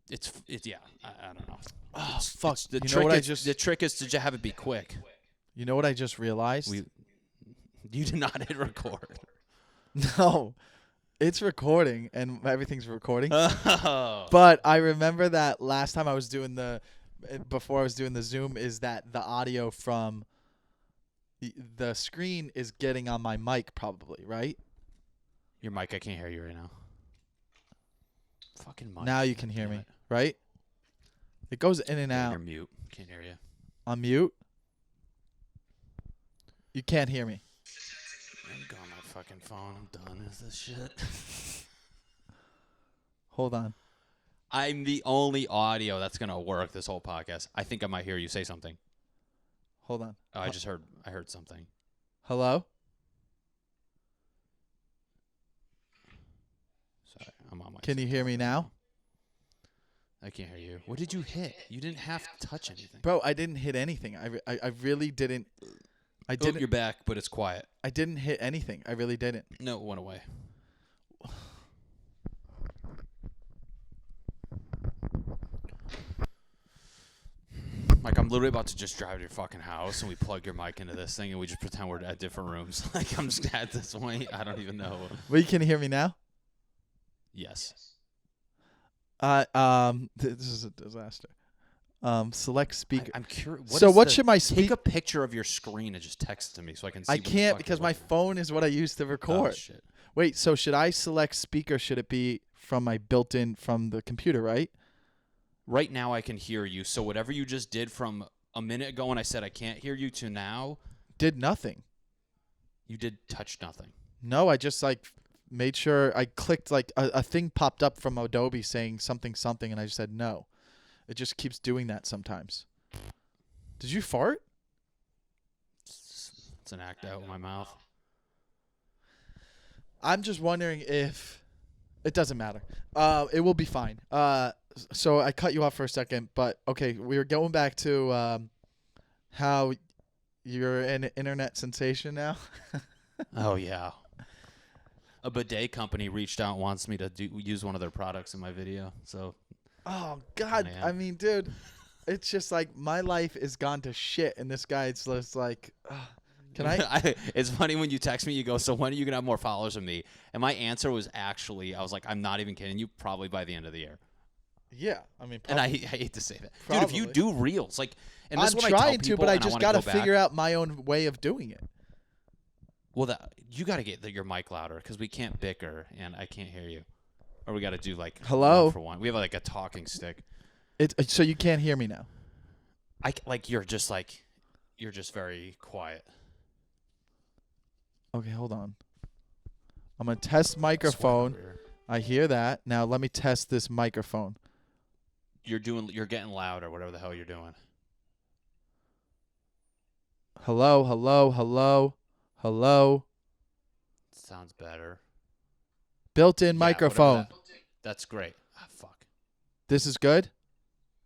C: it's yeah, I don't know.
B: Oh, fuck.
C: The trick is to have it be quick.
B: You know what I just realized?
C: You did not hit record.
B: No. It's recording, and everything's recording.
C: Oh.
B: But I remember that last time before I was doing the Zoom, is that the audio from the screen is getting on my mic probably, right?
C: Your mic, I can't hear you right now. Fucking mic.
B: Now you can hear me, right? It goes in and out.
C: You're mute. Can't hear you.
B: I'm mute? You can't hear me.
C: I'm on my fucking phone. I'm done with this shit.
B: Hold on.
C: I'm the only audio that's gonna work this whole podcast. I think I might hear you say something.
B: Hold on.
C: Oh, I heard something.
B: Hello?
C: Sorry, I'm on my.
B: Can you hear me now?
C: I can't hear you. What did you hit? You didn't have to touch anything.
B: Bro, I didn't hit anything. I really didn't. I didn't.
C: Oh, you're back, but it's quiet.
B: I didn't hit anything. I really didn't.
C: No, it went away. Like, I'm literally about to just drive to your fucking house and we plug your mic into this thing and we just pretend we're at different rooms. Like, I'm just at this point. I don't even know.
B: Well, you can hear me now?
C: Yes.
B: This is a disaster. Select speaker.
C: I'm curious.
B: So what should my
C: take a picture of your screen and just text it to me so I can see.
B: I can't because my phone is what I use to record.
C: Oh, shit.
B: Wait, so should I select speaker? Should it be from my built-in from the computer, right?
C: Right now I can hear you. So whatever you just did from a minute ago when I said I can't hear you to now,
B: Did nothing.
C: you did touch nothing.
B: No, I just like made sure I clicked like a thing popped up from Adobe saying something, and I just said no. It just keeps doing that sometimes. Did you fart?
C: It's an act out in my mouth.
B: I'm just wondering if it doesn't matter. It will be fine. So I cut you off for a second, but okay, we were going back to how you're an internet sensation now.
C: Oh, yeah. A bidet company reached out and wants me to use one of their products in my video. So,
B: Oh God!
C: Man.
B: I mean, dude, it's just like my life is gone to shit, and this guy's just like, can I?
C: It's funny when you text me, you go, so when are you going to have more followers than me? And my answer was actually, I was like, I'm not even kidding you, probably by the end of the year.
B: Yeah, I mean,
C: And I hate to say that. Dude, if you do reels, like, and this
B: I'm
C: is what I tell
B: trying
C: people,
B: to, but I
C: and
B: just
C: wanna
B: got to
C: go
B: figure
C: back.
B: out my own way of doing it.
C: Well, you got to get your mic louder because we can't bicker, and I can't hear you. Or we got to do, like,
B: Hello?
C: one for one. We have, like, a talking stick.
B: So you can't hear me now.
C: You're just very quiet.
B: Okay, hold on. I'm gonna test microphone. I hear that. Now let me test this microphone.
C: You're getting loud or whatever the hell you're doing.
B: Hello, hello, hello, hello.
C: Sounds better.
B: Built-in
C: Yeah,
B: microphone.
C: that's great. Ah, fuck.
B: This is good.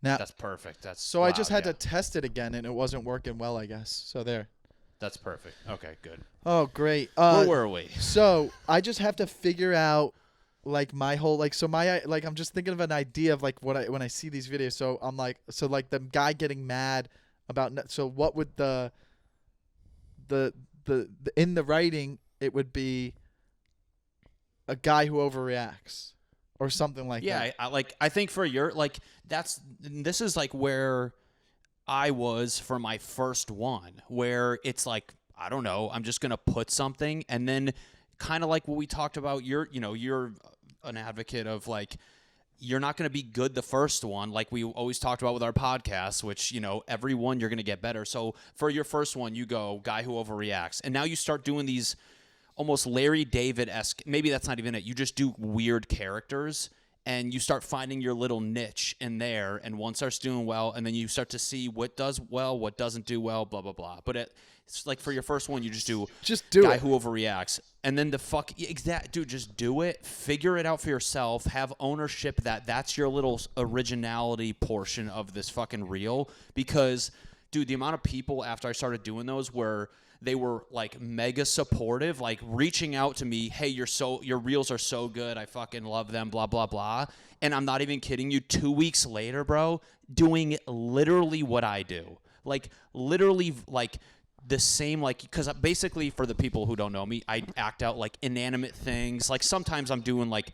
B: Now,
C: That's perfect. That's
B: so I just
C: loud,
B: had
C: yeah.
B: to test it again, and it wasn't working well, I guess. So there.
C: That's perfect. Okay, good.
B: Oh, great.
C: Where were we?
B: So I just have to figure out like my whole I'm just thinking of an idea of like when I see these videos. So I'm like, so like the guy getting mad about so what would the in the writing it would be a guy who overreacts or something like that.
C: Yeah, I think for your this is like where I was for my first one, where it's like, I don't know, I'm just gonna put something, and then kind of like what we talked about. You're an advocate of like, you're not gonna be good the first one, like we always talked about with our podcast, which every one you're gonna get better. So for your first one, you go guy who overreacts, and now you start doing these almost Larry David-esque. Maybe that's not even it. You just do weird characters. And you start finding your little niche in there, and one starts doing well, and then you start to see what does well, what doesn't do well, blah, blah, blah. But it's like for your first one, you just do guy
B: it.
C: who overreacts. And then dude, just do it. Figure it out for yourself. Have ownership that's your little originality portion of this fucking reel. Because, dude, the amount of people after I started doing those where they were like mega supportive, like reaching out to me, hey, your reels are so good, I fucking love them, blah, blah, blah. And I'm not even kidding you, 2 weeks later, bro, doing literally what I do. Like literally like the same, like, because basically for the people who don't know me, I act out like inanimate things. Like sometimes I'm doing like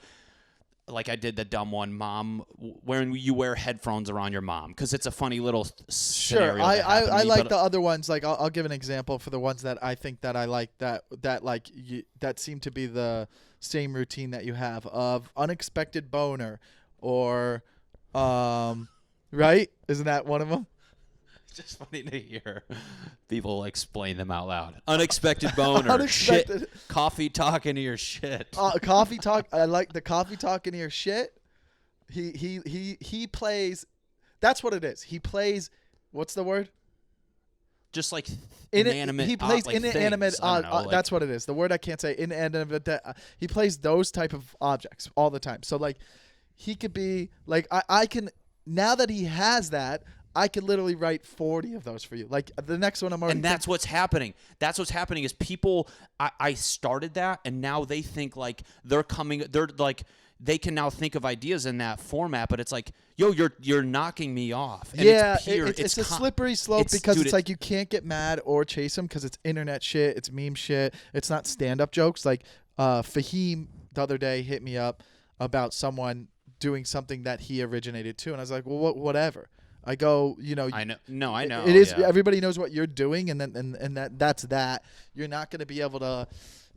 C: I did the dumb one, mom, when you wear headphones around your mom, because it's a funny little scenario.
B: Sure, I like the other ones. Like I'll give an example for the ones that I think that I like that seem to be the same routine that you have of unexpected boner, or right? Isn't that one of them?
C: It's just funny to hear people explain them out loud. Unexpected boner.
B: Unexpected.
C: Shit. Coffee talking to your shit.
B: Coffee talk. I like the coffee talking to your shit. He plays. That's what it is. He plays. What's the word?
C: Just like inanimate.
B: He plays
C: like
B: inanimate.
C: things. I don't know,
B: that's what it is. The word I can't say. Inanimate. He plays those type of objects all the time. So like, he could be like I can, now that he has that, I could literally write 40 of those for you. Like the next one I'm already.
C: And that's what's happening. That's what's happening is people. I started that, and now they think like they're coming. They're like they can now think of ideas in that format, but it's like, yo, you're knocking me off. And
B: yeah,
C: it's
B: a slippery slope because
C: dude,
B: it's like you can't get mad or chase them because it's internet shit, it's meme shit, it's not stand-up jokes. Like Fahim the other day hit me up about someone doing something that he originated too, and I was like, well, whatever. I go,
C: I know. No, I know.
B: It is.
C: Yeah.
B: Everybody knows what you're doing, and then that's that. You're not going to be able to.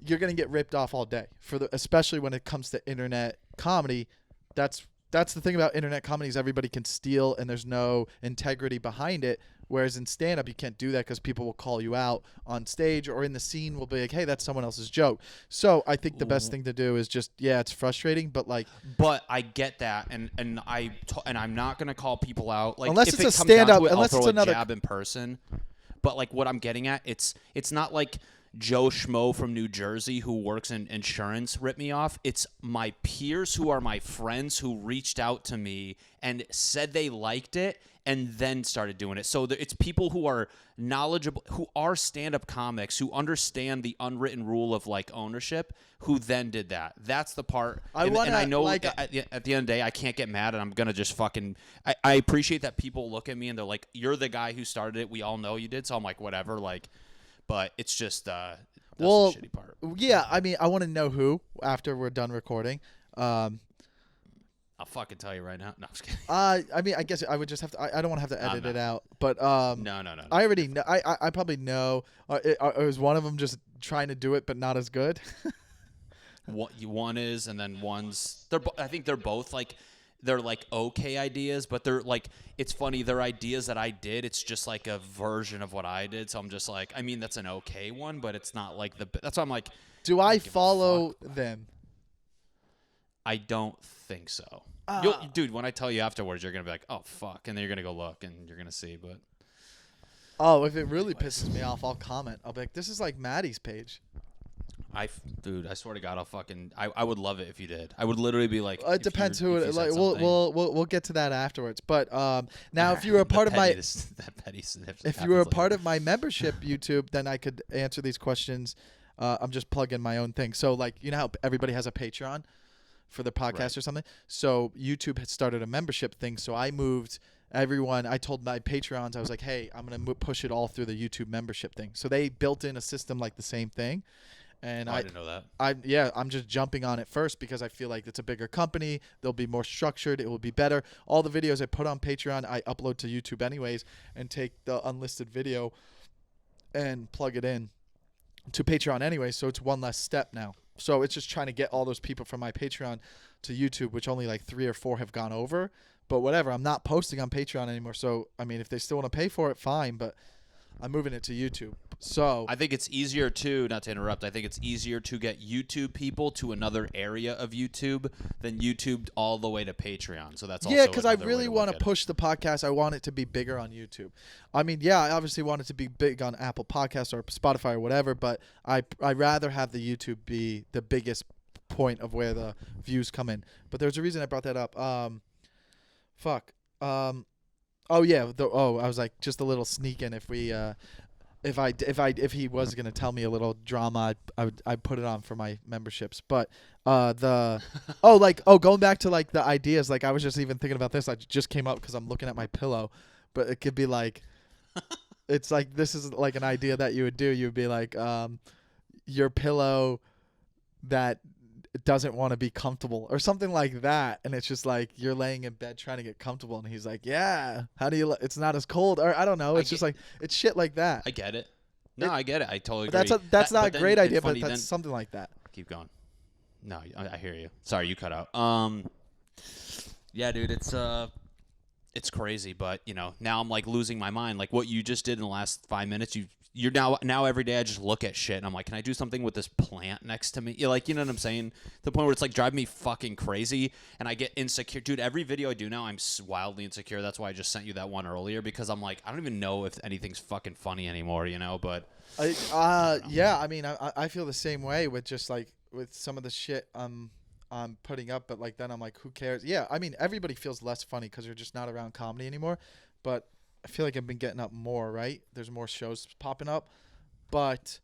B: You're going to get ripped off all day especially when it comes to internet comedy. That's the thing about internet comedy is everybody can steal, and there's no integrity behind it. Whereas in stand-up, you can't do that because people will call you out on stage or in the scene will be like, hey, that's someone else's joke. So I think the best thing to do is just, it's frustrating, but like.
C: But I get that, and I'm not gonna call people out. Like
B: unless
C: if
B: it's
C: it
B: a
C: comes down
B: stand-up,
C: to it,
B: unless
C: I'll
B: it's
C: throw
B: another
C: a jab in person. But like what I'm getting at, it's not like Joe Schmo from New Jersey who works in insurance ripped me off. It's my peers who are my friends who reached out to me and said they liked it and then started doing it. So it's people who are knowledgeable, who are stand-up comics, who understand the unwritten rule of like ownership, who then did that. That's the part. And I know like, at the end of the day, I can't get mad, and I'm gonna just fucking. I appreciate that people look at me and they're like, "You're the guy who started it. We all know you did." So I'm like, whatever, like. But it's just that's the shitty part.
B: Yeah, I mean, I want to know who after we're done recording.
C: I'll fucking tell you right now. No, I'm just kidding.
B: I mean, I guess I would just have to. I don't want to have to edit it out, but
C: No.
B: I already know. I probably know. Is one of them just trying to do it but not as good?
C: One is, and then one's. I think they're both like. They're like okay ideas, but they're like, it's funny. They're ideas that I did. It's just like a version of what I did. So I'm just like, I mean, that's an okay one, but it's not like that's why I'm like.
B: Do I follow them?
C: I don't think so. Dude, when I tell you afterwards, you're going to be like, oh, fuck. And then you're going to go look and you're going to see. But
B: if it really pisses me off, I'll comment. I'll be like, this is like Matty's page.
C: Dude, I swear to God, I would love it if you did. I would literally be like.
B: It depends who it. Like, we'll get to that afterwards. But now, if you were a part of my, if you were a part of my membership YouTube, then I could answer these questions. I'm just plugging my own thing. So like, you know how everybody has a Patreon for the podcast or something. So YouTube had started a membership thing. So I moved everyone. I told my Patreons, I was like, hey, I'm gonna push it all through the YouTube membership thing. So they built in a system like the same thing. And
C: I didn't know that.
B: I'm just jumping on it first because I feel like it's a bigger company. They'll be more structured. It will be better. All the videos I put on Patreon, I upload to YouTube anyways and take the unlisted video and plug it in to Patreon anyway. So it's one less step now. So it's just trying to get all those people from my Patreon to YouTube, which only like 3 or 4 have gone over. But whatever, I'm not posting on Patreon anymore. So, I mean, if they still want to pay for it, fine. But I'm moving it to YouTube. So
C: I think it's easier to, not to interrupt, I think it's easier to get YouTube people to another area of YouTube than YouTube all the way to Patreon. So that's also
B: because I really want to push the podcast. I want it to be bigger on YouTube. I mean, I obviously want it to be big on Apple Podcasts or Spotify or whatever, but I'd rather have the YouTube be the biggest point of where the views come in. But there's a reason I brought that up. I was like, just a little sneak in if we if he was gonna tell me a little drama, I'd put it on for my memberships. But going back to like the ideas, like I was just even thinking about this. I just came up because I'm looking at my pillow, but it could be like, it's like this is like an idea that you would do. You'd be like, your pillow that doesn't want to be comfortable or something like that, and it's just like you're laying in bed trying to get comfortable, and he's like, yeah, how do you it's not as cold, or I don't know, it's just like it's shit like that.
C: I get it. I get it. I totally agree.
B: That's not a great idea, but that's something like that.
C: Keep going. No, I hear you. Sorry, you cut out. Yeah, dude, it's crazy, but now I'm like losing my mind. Like what you just did in the last 5 minutes, you're now every day I just look at shit and I'm like, can I do something with this plant next to me? You're like, you know what I'm saying? To the point where it's like driving me fucking crazy and I get insecure. Dude, every video I do now, I'm wildly insecure. That's why I just sent you that one earlier because I'm like, I don't even know if anything's fucking funny anymore, but.
B: I mean, I feel the same way with just like with some of the shit I'm putting up, but like then I'm like, who cares? Yeah, I mean, everybody feels less funny because you're just not around comedy anymore, but I feel like I've been getting up more, right? There's more shows popping up. But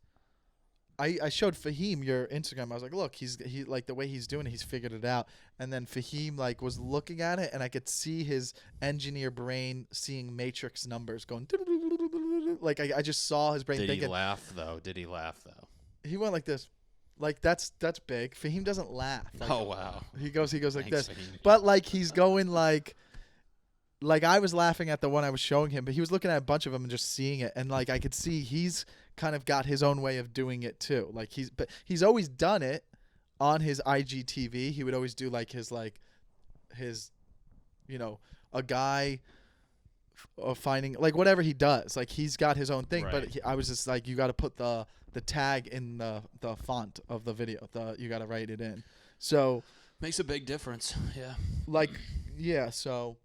B: I showed Fahim your Instagram. I was like, look, he like the way he's doing it, he's figured it out. And then Fahim like was looking at it and I could see his engineer brain seeing matrix numbers going like I just saw his brain thinking.
C: Did he laugh though?
B: He went like this. Like that's big. Fahim doesn't laugh. Like,
C: oh wow.
B: He goes like
C: Thanks,
B: this.
C: Fahim.
B: But like he's going like like I was laughing at the one I was showing him, but he was looking at a bunch of them and just seeing it, and like I could see he's kind of got his own way of doing it too. Like he's always done it on his IGTV. He would always do like his you know, a guy finding like whatever he does. Like he's got his own thing,
C: Right.
B: but I was just like, you got to put the tag in the font of the video. You got to write it in. So
C: Makes a big difference. Yeah.
B: like yeah, so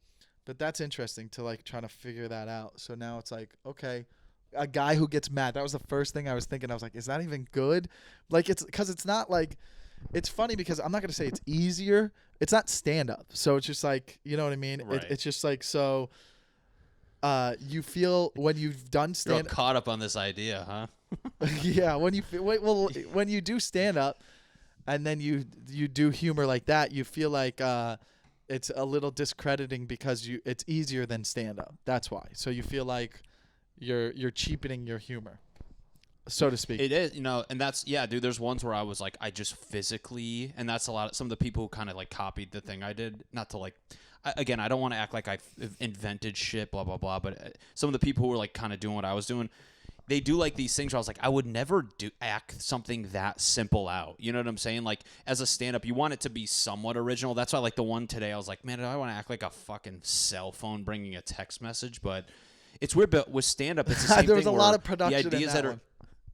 B: but that's interesting to like trying to figure that out. So now it's like, okay, a guy who gets mad. That was the first thing I was thinking. I was like, is that even good? Like it's because it's not like, it's funny because I'm not gonna say it's easier. It's not stand up. So it's just like, you know what I mean?
C: Right.
B: It's just like, so you feel when you've done
C: You're
B: stand
C: all caught up on this idea, huh?
B: yeah, when you when you do stand up and then you do humor like that, you feel like it's a little discrediting because it's easier than stand up. That's why. So you feel like you're cheapening your humor, so to speak.
C: It is, you know, and that's, yeah, dude, there's ones where I was like, I just physically, and that's a lot of, some of the people who kind of like copied the thing I did, not to like, again, I don't want to act like I invented shit, blah, blah, blah, but some of the people who were like kind of doing what I was doing, they do like these things where I was like, I would never act something that simple out. You know what I'm saying? Like as a stand-up, you want it to be somewhat original. That's why like the one today, I was like, man, do I want to act like a fucking cell phone bringing a text message? But it's weird, but with stand-up, it's the same
B: There was
C: thing
B: a
C: where
B: lot of production
C: the
B: in
C: ideas
B: that
C: are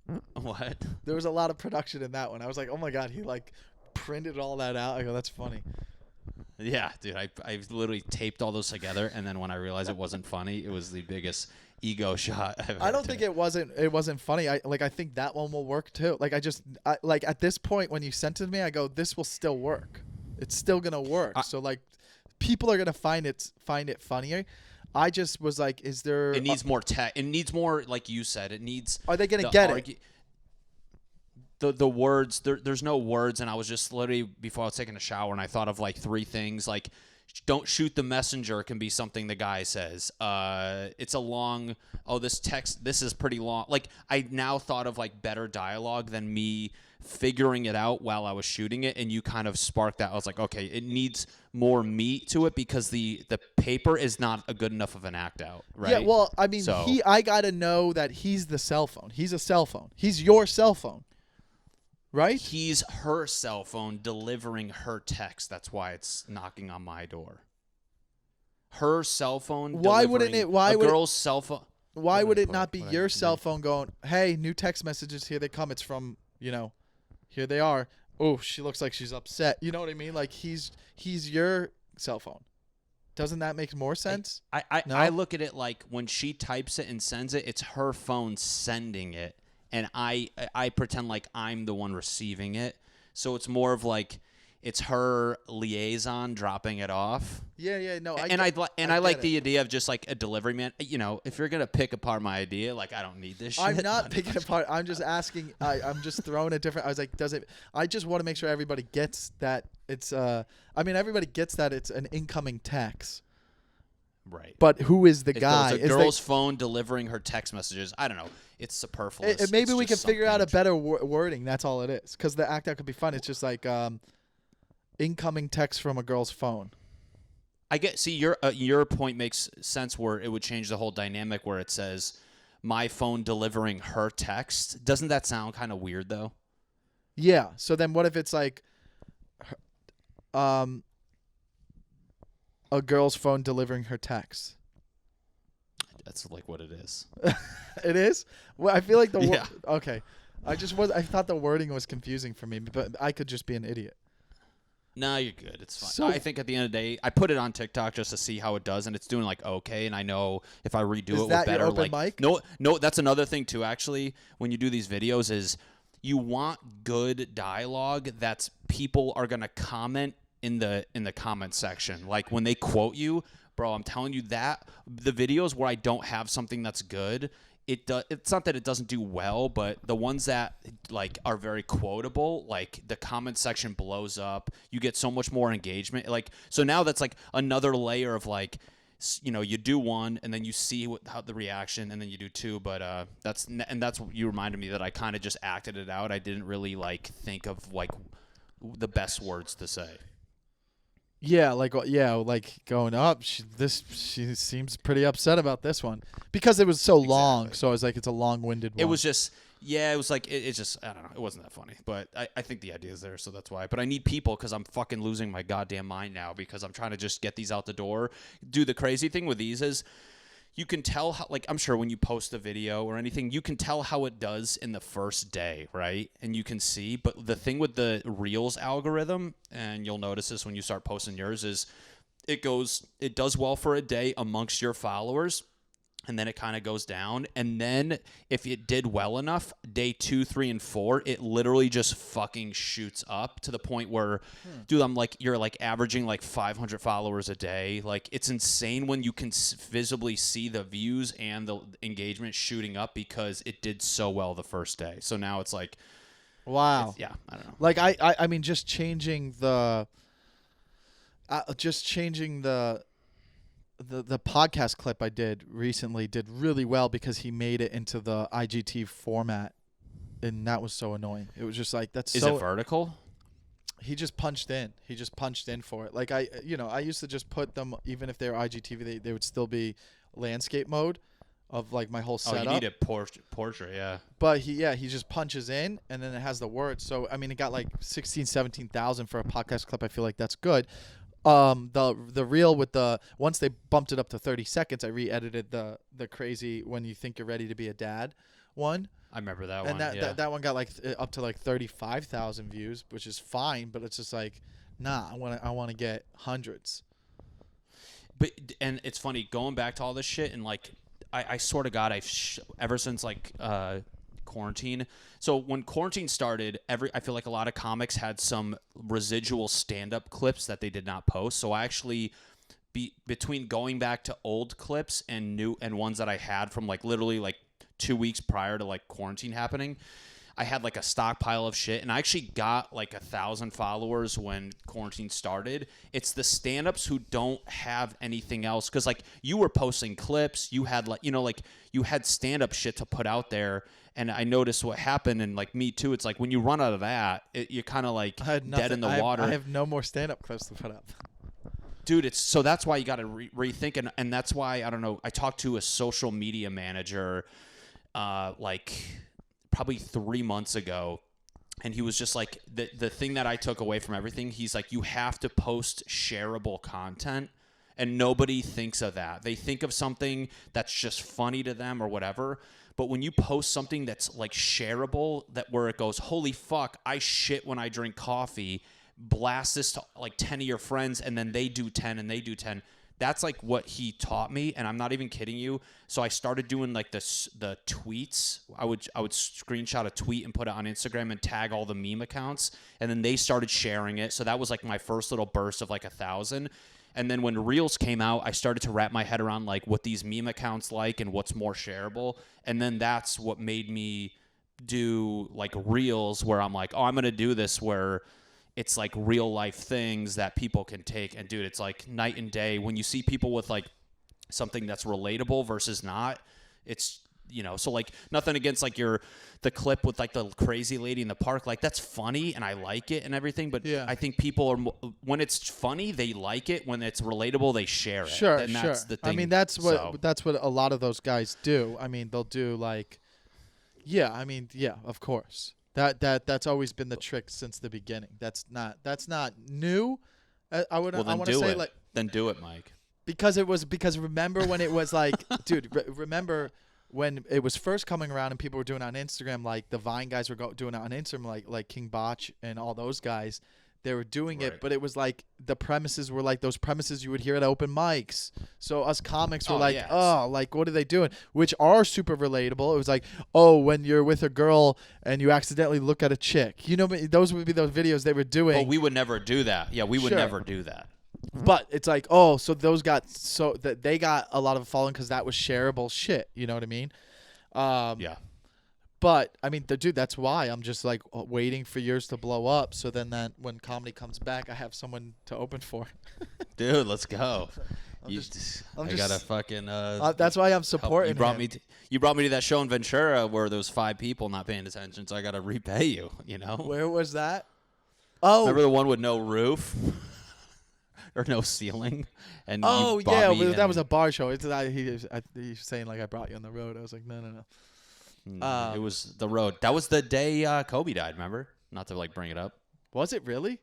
B: one.
C: What?
B: There was a lot of production in that one. I was like, oh my God, he like printed all that out. I go, that's funny.
C: Yeah, dude, I literally taped all those together, and then when I realized it wasn't funny, it was the biggest ego shot I've ever
B: I don't think it wasn't funny. I think that one will work too. Like like at this point when you sent it to me, I go, this will still work. It's still gonna work. So like people are gonna find it funnier. I just was like, is there?
C: It needs more tech. It needs more, like you said. It needs.
B: Are they gonna get it?
C: The words, there's no words, and I was just literally before I was taking a shower, and I thought of like 3 things, like don't shoot the messenger can be something the guy says. It's a long, this text, this is pretty long. Like I now thought of like better dialogue than me figuring it out while I was shooting it, and you kind of sparked that. I was like, okay, it needs more meat to it because the paper is not a good enough of an act out, right?
B: Yeah, well, I mean,
C: So-
B: I gotta know that he's the cell phone. He's a cell phone. He's your cell phone. Right?
C: He's her cell phone delivering her text. That's why it's knocking on my door. Her cell phone.
B: Why wouldn't
C: delivering
B: it- why
C: a
B: would it-
C: girl's cell phone?
B: Why would it
C: What
B: not be
C: I
B: your
C: mean.
B: cell phone going, hey, new text messages, here they come. It's from, here they are. Oh, she looks like she's upset. You know what I mean? Like he's your cell phone. Doesn't that make more sense? No?
C: I look at it like when she types it and sends it, it's her phone sending it, and I pretend like I'm the one receiving it. So it's more of like it's her liaison dropping it off.
B: Yeah, no.
C: I
B: get
C: like
B: it.
C: the idea of just like a delivery man. If you're gonna pick apart my idea, like I don't need this shit.
B: I'm not picking apart. I'm just asking. I'm just throwing a different. I was like, does it? I just want to make sure everybody gets that it's. Everybody gets that it's an incoming text.
C: Right.
B: But who is the
C: It
B: guy?
C: goes a
B: Is
C: girl's phone delivering her text messages. I don't know. It's superfluous.
B: maybe
C: It's
B: we can
C: just
B: figure out a
C: something.
B: better wording. That's all it is. Because the act out could be fun. It's just like incoming text from a girl's phone.
C: I get. See, your point makes sense where it would change the whole dynamic where it says my phone delivering her text. Doesn't that sound kind of weird though?
B: Yeah. So then what if it's like a girl's phone delivering her text?
C: That's like what it is.
B: It is? Well, I feel like the
C: Yeah.
B: okay. I thought the wording was confusing for me, but I could just be an idiot.
C: No, you're good. It's fine.
B: So-
C: I think at the end of the day, I put it on TikTok just to see how it does, and it's doing like okay. And I know if I redo
B: Is
C: it with
B: that your
C: better,
B: open
C: like
B: mic?
C: no, that's another thing too. Actually, when you do these videos, is you want good dialogue that's people are gonna comment in the comment section. Like when they quote you, bro, I'm telling you that the videos where I don't have something that's good. It's not that it doesn't do well, but the ones that like are very quotable, like the comment section blows up. You get so much more engagement. Like so now that's like another layer of like, you do one and then you see how the reaction, and then you do 2. But that's what you reminded me that I kind of just acted it out. I didn't really like think of like the best words to say.
B: Yeah, like going up. She seems pretty upset about this one because it was so long. So I was like, it's a long-winded one.
C: It was just, yeah, it was like, it's just, I don't know. It wasn't that funny, but I think the idea is there, so that's why. But I need people because I'm fucking losing my goddamn mind now because I'm trying to just get these out the door. Dude, the crazy thing with these is you can tell how, like, I'm sure when you post a video or anything, you can tell how it does in the first day, right? And you can see. But the thing with the Reels algorithm, and you'll notice this when you start posting yours, is it does well for a day amongst your followers. And then it kind of goes down. And then if it did well enough, day 2, 3, and 4, it literally just fucking shoots up to the point where, dude, you're like averaging like 500 followers a day. Like, it's insane when you can visibly see the views and the engagement shooting up because it did so well the first day. So now it's like,
B: wow.
C: Yeah, I don't know.
B: Like I mean, just changing the the podcast clip I did recently did really well because he made it into the IGT format, and that was so annoying. It was just like,
C: Is it vertical?
B: He just punched in. He just punched in for it. Like I used to just put them, even if they're IGTV, they would still be landscape mode of like my whole setup.
C: Oh, you need a portrait, yeah.
B: But he just punches in, and then it has the words. So I mean, it got like 17,000 for a podcast clip. I feel like that's good. The reel with once they bumped it up to 30 seconds, I re-edited the crazy when you think you're ready to be a dad one.
C: I remember that
B: one.
C: And
B: that one got like up to like 35,000 views, which is fine, but it's just like, nah, I want to get hundreds.
C: But and it's funny going back to all this shit, and like I swear to God, ever since like quarantine. So when quarantine started, I feel like a lot of comics had some residual stand-up clips that they did not post. So I actually, between going back to old clips and new and ones that I had from like literally like 2 weeks prior to like quarantine happening, I had like a stockpile of shit, and I actually got like 1,000 followers when quarantine started. It's the stand-ups who don't have anything else, because like you were posting clips, you had like, like you had stand-up shit to put out there, and I noticed what happened, and like me too. It's like when you run out of that, you're kind of like dead in the water.
B: I have no more stand-up clips to put up.
C: Dude, so that's why you got to rethink, and that's why, I don't know, I talked to a social media manager like probably 3 months ago, and he was just like, the thing that I took away from everything, he's like, you have to post shareable content, and nobody thinks of that. They think of something that's just funny to them or whatever, but when you post something that's like shareable, that where it goes, holy fuck, I shit when I drink coffee, blast this to like 10 of your friends, and then they do 10 and they do 10. That's like what he taught me, and I'm not even kidding you. So I started doing like the tweets. I would screenshot a tweet and put it on Instagram and tag all the meme accounts, and then they started sharing it. So that was like my first little burst of like 1,000. And then when Reels came out, I started to wrap my head around like what these meme accounts like and what's more shareable. And then that's what made me do like Reels, where I'm like, oh, I'm gonna do this where it's like real life things that people can take. And dude, it's like night and day when you see people with like something that's relatable versus not. It's, so like nothing against like the clip with like the crazy lady in the park. Like that's funny and I like it and everything. But yeah. I think people are, when it's funny, they like it. When it's relatable, they share it.
B: Sure,
C: and that's the thing.
B: I mean, that's what a lot of those guys do. I mean, they'll do like, yeah, of course. That's always been the trick since the beginning. That's not new. I want to say like,
C: then do it, Mike.
B: Because remember when it was like, dude, remember when it was first coming around and people were doing it on Instagram, like the Vine guys were doing it on Instagram, like King Botch and all those guys. They were doing it, but it was like the premises were like those premises you would hear at open mics. So us comics were like, what are they doing? Which are super relatable. It was like, oh, when you're with a girl and you accidentally look at a chick. Those would be those videos they were doing.
C: Well, we would never do that. Yeah, we would never do that.
B: But it's like, oh, so they got a lot of following because that was shareable shit. You know what I mean?
C: Yeah.
B: But I mean, dude, that's why I'm just like waiting for yours to blow up. So then that when comedy comes back, I have someone to open for.
C: Dude, let's go. I gotta fucking.
B: That's why I'm supporting.
C: You brought me to that show in Ventura where there was 5 people not paying attention, so I gotta repay you.
B: Where was that? Oh,
C: remember the one with no roof? or no ceiling. And
B: Oh
C: you bought
B: yeah,
C: me
B: well, that
C: and-
B: was a bar show. He's saying like I brought you on the road. I was like, no.
C: it was the road. That was the day Kobe died. Remember? Not to like bring it up.
B: Was it really?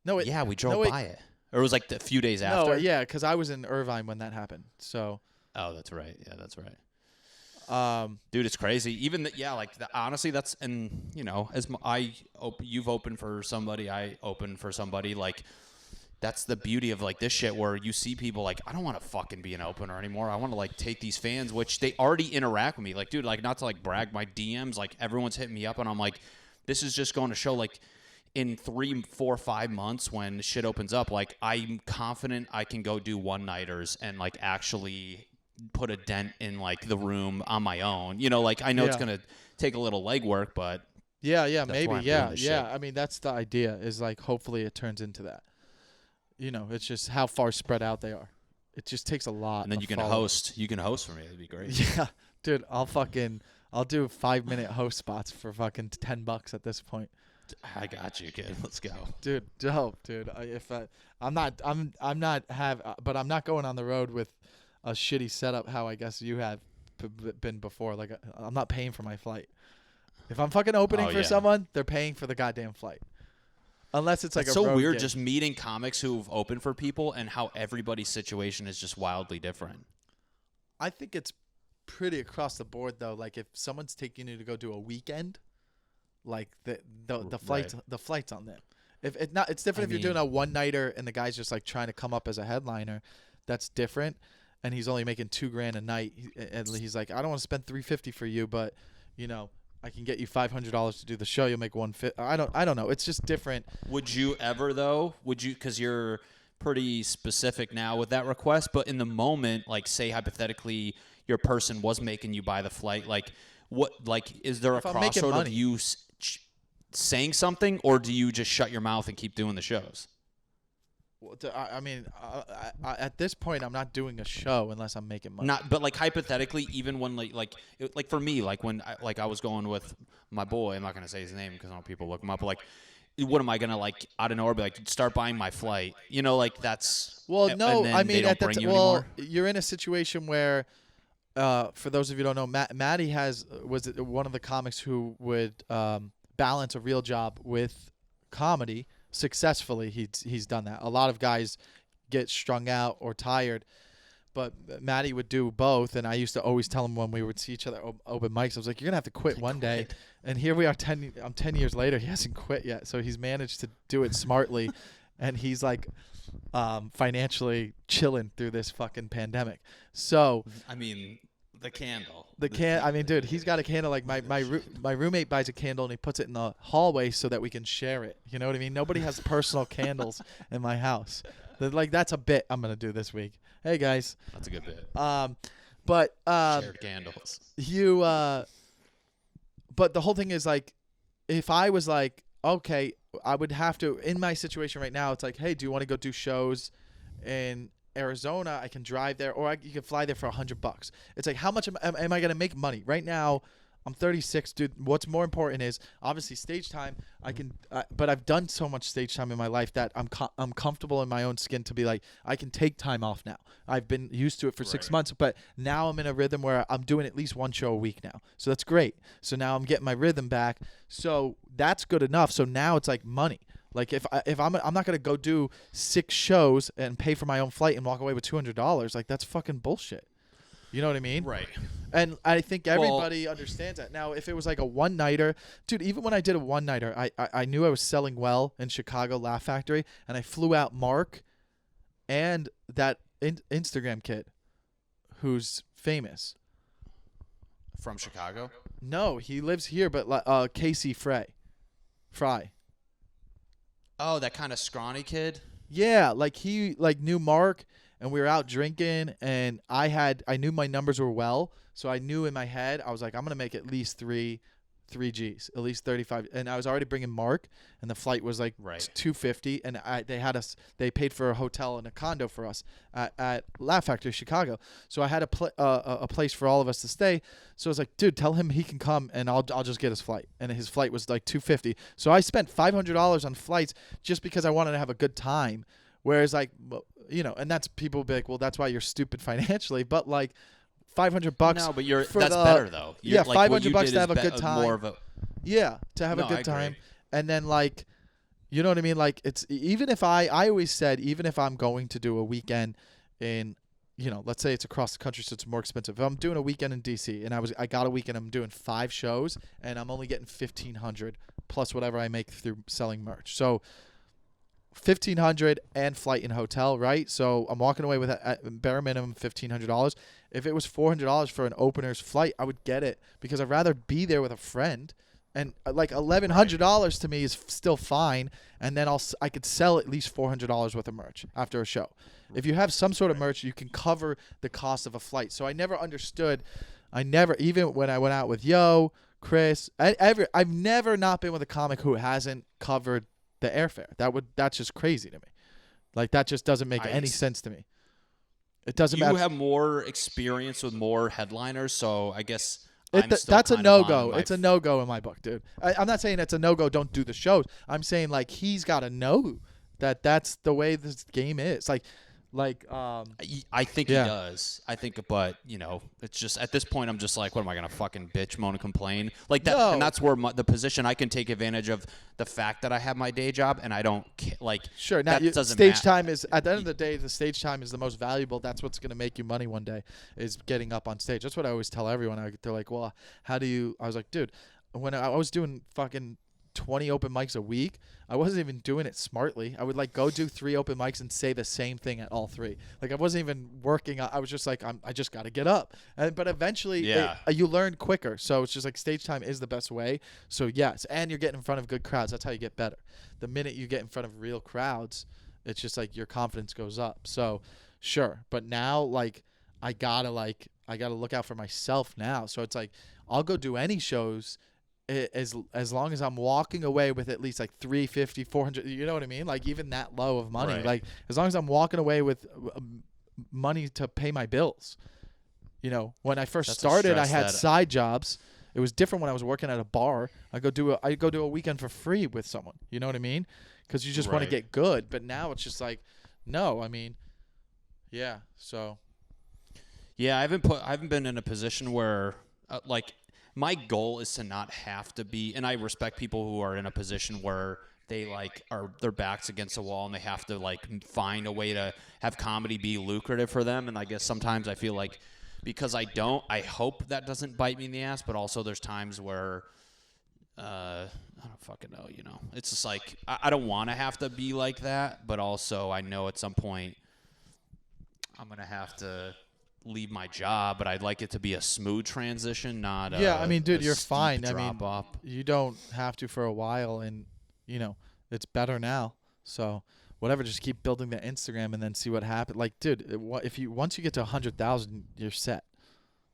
B: No,
C: Yeah, we drove by it. Or it was like a few days after.
B: No, yeah, because I was in Irvine when that happened. So.
C: Oh, that's right. Yeah, that's right.
B: Um,
C: Dude, it's crazy. Even honestly, that's you've opened for somebody, I opened for somebody. Like, that's the beauty of like this shit where you see people like, I don't want to fucking be an opener anymore. I want to like take these fans, which they already interact with me. Like, dude, like not to like brag, my DMs, like everyone's hitting me up, and I'm like, this is just going to show like in 3, 4, 5 months when shit opens up, like I'm confident I can go do one-nighters and like actually put a dent in like the room on my own. You know, like I know it's gonna take a little legwork, but
B: yeah,
C: that's
B: maybe,
C: why I'm
B: yeah.
C: doing this shit.
B: I mean, that's the idea. Is like hopefully it turns into that. You know, it's just how far spread out they are. It just takes a lot.
C: And then
B: of
C: you can
B: following.
C: host. You can host for me. That'd be great.
B: Yeah, dude, I'll do 5-minute host spots for fucking $10 at this point.
C: I got you, kid. Let's go.
B: Dude, dope, dude. I'm not going on the road with a shitty setup. How I guess you have been before. Like I'm not paying for my flight. If I'm fucking opening for someone, they're paying for the goddamn flight. Unless it's like
C: It's
B: a
C: so
B: road
C: weird
B: gig.
C: just meeting comics who've opened for people and how everybody's situation is just wildly different.
B: I think it's pretty across the board though. Like if someone's taking you to go do a weekend, like the flight's on them. If it not, it's different if you're doing a one-nighter and the guy's just like trying to come up as a headliner. That's different, and he's only making $2,000 a night. And he's like, I don't want to spend $350 for you, but you know, I can get you $500 to do the show. You'll make $150. I don't know. It's just different.
C: Would you ever though? Would you? Because you're pretty specific now with that request, but in the moment, like say hypothetically, your person was making you buy the flight. Like what? Like is there a
B: I'm making
C: crossroad of
B: money.
C: you saying something, or do you just shut your mouth and keep doing the shows?
B: Well, I mean, at this point, I'm not doing a show unless I'm making money.
C: Not, but like hypothetically, even when like for me, like when I was going with my boy, I'm not gonna say his name because I know people look him up. But like, what am I gonna like out of nowhere be like start buying my flight? You know, like that's
B: Well, no,
C: and then
B: I
C: they
B: mean,
C: don't
B: at the
C: bring you
B: well,
C: anymore?
B: you're in a situation where, for those of you who don't know, Matty was one of the comics who would balance a real job with comedy successfully. He's done that. A lot of guys get strung out or tired, but Matty would do both. And I used to always tell him when we would see each other open mics, I was like, "You're gonna have to quit one day." And here we are, 10 years later. He hasn't quit yet, so he's managed to do it smartly, and he's like financially chilling through this fucking pandemic. So
C: I mean, the candle.
B: I mean, dude, he's got a candle. Like my roommate buys a candle and he puts it in the hallway so that we can share it. You know what I mean? Nobody has personal candles in my house. Like that's a bit I'm gonna do this week. Hey guys.
C: That's a good bit.
B: But
C: Shared candles.
B: but the whole thing is like, if I was like, okay, I would have to. In my situation right now, it's like, hey, do you want to go do shows in Arizona? I can drive there, or you can fly there for $100. It's like, how much am I going to make money right now? I'm 36, dude. What's more important is obviously stage time. I can, but I've done so much stage time in my life that I'm comfortable in my own skin to be like, I can take time off now. I've been used to it for 6 months, but now I'm in a rhythm where I'm doing at least one show a week now. So that's great. So now I'm getting my rhythm back. So that's good enough. So now it's like money. Like if I'm not gonna go do 6 shows and pay for my own flight and walk away with $200. Like that's fucking bullshit. You know what I mean?
C: Right.
B: And I think everybody understands that. Now, if it was like a one-nighter, dude, even when I did a one-nighter, I knew I was selling well in Chicago Laugh Factory, and I flew out Mark and that Instagram kid who's famous.
C: From Chicago?
B: No, he lives here, but Casey Fry.
C: Oh, that kind of scrawny kid?
B: Yeah, like he knew Mark, and we were out drinking, and I knew my numbers were well, so I knew in my head, I was like, I'm gonna make at least three G's, at least 35, and I was already bringing Mark, and the flight was like $250, and they paid for a hotel and a condo for us at Laugh Factory Chicago, so I had a place for all of us to stay. So I was like, dude, tell him he can come, and I'll just get his flight, and his flight was like $250. So I spent $500 on flights just because I wanted to have a good time Whereas like, and that's people be like, well, that's why you're stupid financially. But like, $500.
C: No, but that's better though.
B: Yeah,
C: like,
B: $500 to have a good time.
C: More of a,
B: to have a good time,
C: agree.
B: and then like, you know what I mean? Like it's even if I always said even if I'm going to do a weekend in, let's say it's across the country, so it's more expensive. If I'm doing a weekend in DC and I got a weekend, I'm doing 5 shows and I'm only getting $1,500 plus whatever I make through selling merch. So $1,500 and flight and hotel, right? So I'm walking away with a bare minimum $1,500. If it was $400 for an opener's flight, I would get it because I'd rather be there with a friend. And like $1,100 to me is still fine, and then I could sell at least $400 worth of merch after a show. If you have some sort of merch, you can cover the cost of a flight. So I never understood. Even when I went out with Chris, I've never not been with a comic who hasn't covered the airfare. That's just crazy to me. Like that just doesn't make any sense to me. It doesn't matter.
C: You have more experience with more headliners, so I guess.
B: That's a no-go. It's a no-go in my book, dude. I'm not saying it's a no-go, don't do the shows. I'm saying, like, he's got to know that that's the way this game is. I think he does. I think, but, it's just, at this point, I'm just like, what am I going to fucking bitch, moan, and complain? Like, that, No.
C: And that's where the position I can take advantage of the fact that I have my day job, and I don't,
B: Sure. Now,
C: that doesn't
B: stage
C: matter.
B: time is, at the end of the day, the stage time is the most valuable. That's what's going to make you money one day, is getting up on stage. That's what I always tell everyone. They're like, well, how do you, I was like, dude, when I was doing fucking 20 open mics a week, I wasn't even doing it smartly. I would like go do 3 open mics and say the same thing at all 3. Like I wasn't even working. I was just like, I just got to get up. But eventually you learn quicker. So it's just like stage time is the best way. So yes. And you're getting in front of good crowds. That's how you get better. The minute you get in front of real crowds, it's just like your confidence goes up. So sure. But now like, I gotta look out for myself now. So it's like, I'll go do any shows as long as I'm walking away with at least like $350, $400, you know what I mean? Like even that low of money,
C: Right.
B: like as long as I'm walking away with money to pay my bills. When I first started, I had side jobs. It was different when I was working at a bar. I go do a weekend for free with someone. You know what I mean? Because you just want to get good. But now it's just like, no, I mean, yeah. So.
C: Yeah, I haven't been in a position where my goal is to not have to be, and I respect people who are in a position where they are their backs against the wall and they have to find a way to have comedy be lucrative for them. And I guess sometimes I feel like because I hope that doesn't bite me in the ass, but also there's times where I don't fucking know, it's just like I don't want to have to be like that, but also I know at some point I'm gonna have to leave my job, but I'd like it to be a smooth transition, not
B: I mean, dude, you're
C: steep
B: fine.
C: drop off.
B: You don't have to for a while, and it's better now. So whatever, just keep building the Instagram and then see what happens. Like, dude, once you get to 100,000, you're set.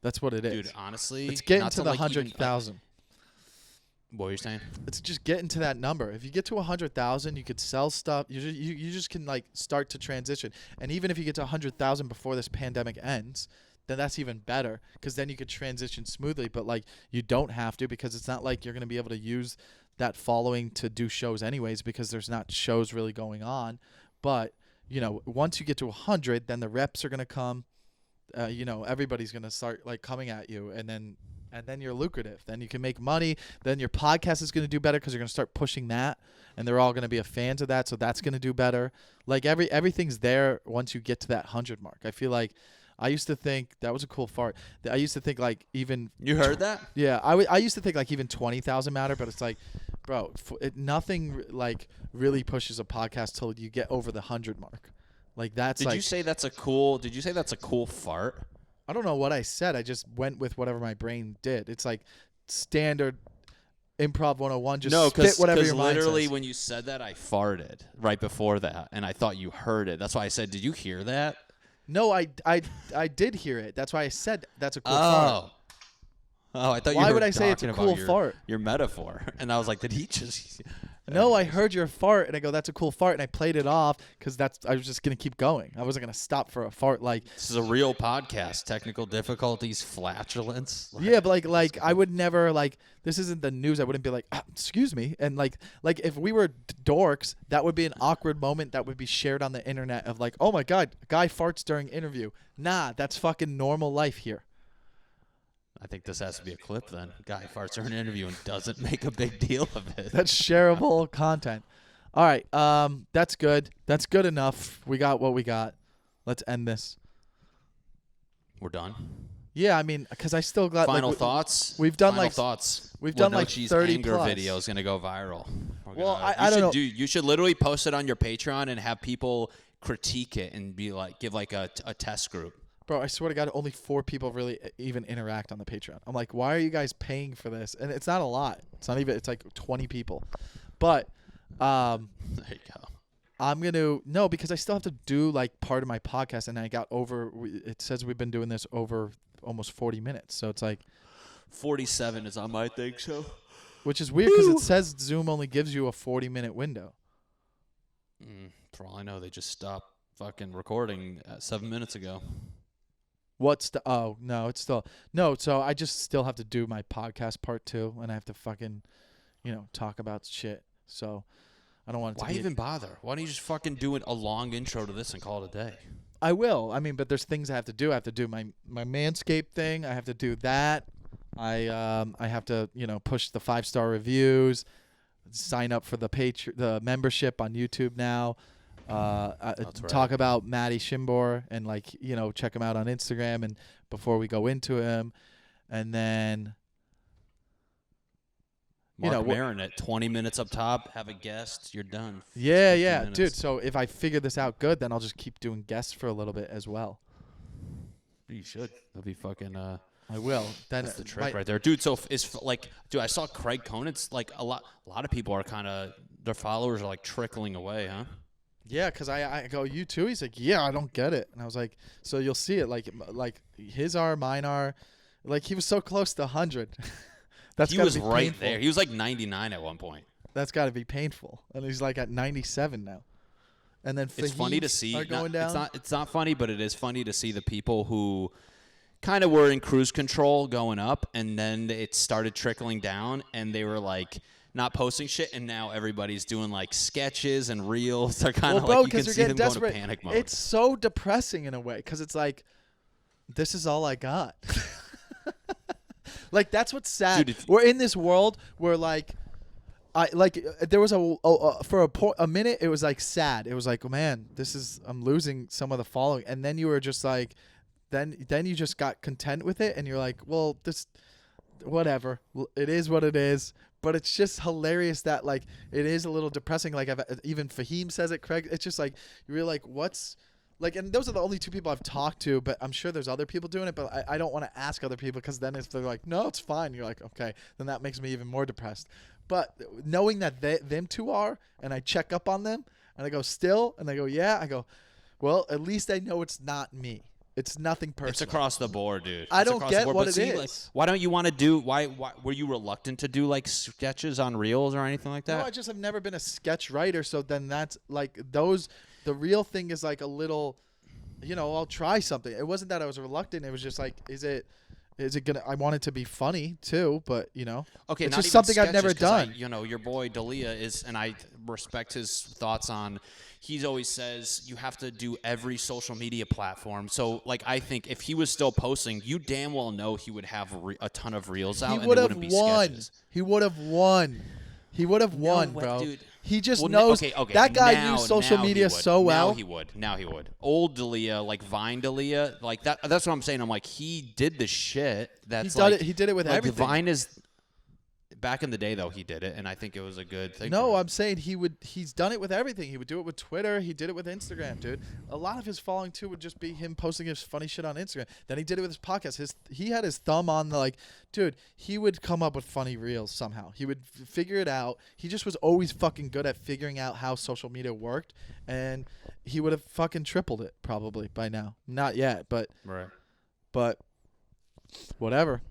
B: That's what it is.
C: Dude, honestly,
B: it's getting
C: not
B: to the
C: even,
B: 100,000.
C: What were you saying?
B: It's just getting to that number. If you get to 100,000, you could sell stuff. You just can start to transition. And even if you get to 100,000 before this pandemic ends, then that's even better because then you could transition smoothly. But you don't have to because it's not like you're going to be able to use that following to do shows anyways because there's not shows really going on. But once you get to 100, then the reps are going to come. Everybody's going to start coming at you, and then you're lucrative. Then you can make money. Then your podcast is going to do better because you're going to start pushing that, and they're all going to be fans of that. So that's going to do better. Everything's there once you get to that 100 mark. I feel like I used to think that was a cool fart. I used to think even
C: You heard that?
B: Yeah, I used to think even 20,000 matter, but it's bro, nothing really pushes a podcast till you get over the 100 mark. That's.
C: Did you say that's a cool fart?
B: I don't know what I said. I just went with whatever my brain did. It's standard improv 101. Just spit whatever your mind
C: literally
B: says.
C: when you said that, I farted right before that, and I thought you heard it. That's why I said, did you hear that?
B: No, I did hear it. That's why I said that's a cool fart.
C: Oh, I thought
B: Why
C: you were
B: would I say it's a
C: talking
B: cool
C: about
B: fart?
C: your metaphor. And I was like, did he just
B: no, I heard your fart, and I go, that's a cool fart, and I played it off because I was just gonna keep going. I wasn't gonna stop for a fart. Like,
C: This is a real podcast. Technical difficulties, flatulence.
B: yeah, but like I would never like. This isn't the news. I wouldn't be like, excuse me, and like if we were dorks, that would be an awkward moment that would be shared on the internet of like, oh my god, guy farts during interview. Nah, that's fucking normal life here.
C: I think this has to be a clip then. Guy farts during an interview and doesn't make a big deal of it.
B: That's shareable content. All right, that's good. That's good enough. We got what we got. Let's end this.
C: We're done.
B: Yeah, I mean, because I still got
C: Final
B: like,
C: thoughts.
B: We've done
C: Final
B: like
C: thoughts.
B: We've done like
C: Lenoci's
B: 30
C: anger
B: plus.
C: video is gonna go viral.
B: Well, I don't know.
C: You should literally post it on your Patreon and have people critique it and be like, give like a test group.
B: Bro, I swear to God, only 4 people really even interact on the Patreon. I'm like, why are you guys paying for this? And it's not a lot. It's not even. It's like 20 people. But
C: There you go.
B: I'm gonna no because I still have to do like part of my podcast, and I got over. It says we've been doing this over almost 40 minutes, so it's like
C: 47 is on my thing, so.
B: which is weird because it says Zoom only gives you a 40-minute window.
C: For all I know, they just stopped fucking recording 7 minutes ago.
B: What's the? Oh no, it's still no. So I just still have to do my podcast part 2, and I have to fucking, talk about shit. So I don't want it to
C: Why
B: be
C: even bother? Why don't you just fucking do a long intro to this and call it a day?
B: I will. I mean, but there's things I have to do. I have to do my Manscape thing. I have to do that. I have to push the 5-star reviews, sign up for the membership on YouTube now. Talk about Matty Chymbor and check him out on Instagram and before we go into him, and then
C: Mark Maron at 20 minutes up top, have a guest, you're done.
B: Yeah, dude. So if I figure this out good, then I'll just keep doing guests for a little bit as well.
C: You should. That'll be fucking.
B: I will. Then
C: That's the trick right there, dude. So dude, I saw Craig Conant's like a lot of people are kind of their followers are like trickling away, huh?
B: Yeah, because I go, you too? He's like, yeah, I don't get it. And I was like, so you'll see it. Like his are, mine are. Like, he was so close to 100.
C: He was right painful. There. He was like 99 at one point.
B: That's got to be painful. And he's like at 97 now. And then
C: it's funny to see.
B: Going down.
C: It's not funny, but it is funny to see the people who kind of were in cruise control going up, and then it started trickling down, and they were like not posting shit, and now everybody's doing like sketches and reels. They're kind of like you can see them
B: desperate.
C: Going to panic mode.
B: It's so depressing in a way because it's like, this is all I got. Like, that's what's sad. Dude, we're in this world where there was for a minute it was like sad. It was like, oh man, I'm losing some of the following, and then you were just like, then you just got content with it, and you're like, well, this, whatever, it is what it is. But it's just hilarious that like it is a little depressing. Like even Fahim says it, Craig. It's just like you're like, what's like, and those are the only 2 people I've talked to. But I'm sure there's other people doing it. But I don't want to ask other people because then if they're like, no, it's fine, you're like, okay, then that makes me even more depressed. But knowing that them 2 are, and I check up on them, and I go still, and they go yeah, I go, well, at least I know it's not me. It's nothing personal.
C: It's across the board, dude.
B: I don't get what it is.
C: Like, why don't you want to do? Why were you reluctant to do like sketches on reels or anything like that?
B: No, I just have never been a sketch writer. So then that's like those. The real thing is like a little, I'll try something. It wasn't that I was reluctant. It was just like, is it gonna? I want it to be funny too, but
C: okay,
B: it's
C: not
B: just
C: even
B: something
C: sketches,
B: I've never done.
C: Your boy Dalia is, and I respect his thoughts on. He always says you have to do every social media platform. So, like, I think if he was still posting, you damn well know he would have a ton of reels out.
B: He would have won.
C: Sketches.
B: He would have won. He would have won, bro.
C: Dude.
B: He just knows.
C: Okay,
B: that guy knew social media so well.
C: Now he would. Old Dalia, like Vine Dalia, like that. That's what I'm saying. I'm like, he did the shit. That's
B: he did it with everything.
C: Vine is. Back in the day, though, he did it, and I think it was a good thing.
B: No, I'm saying he's done it with everything. He would do it with Twitter. He did it with Instagram, dude. A lot of his following, too, would just be him posting his funny shit on Instagram. Then he did it with his podcast. He had his thumb on the, dude, he would come up with funny reels somehow. He would figure it out. He just was always fucking good at figuring out how social media worked, and he would have fucking tripled it probably by now. Not yet, but
C: right.
B: But whatever.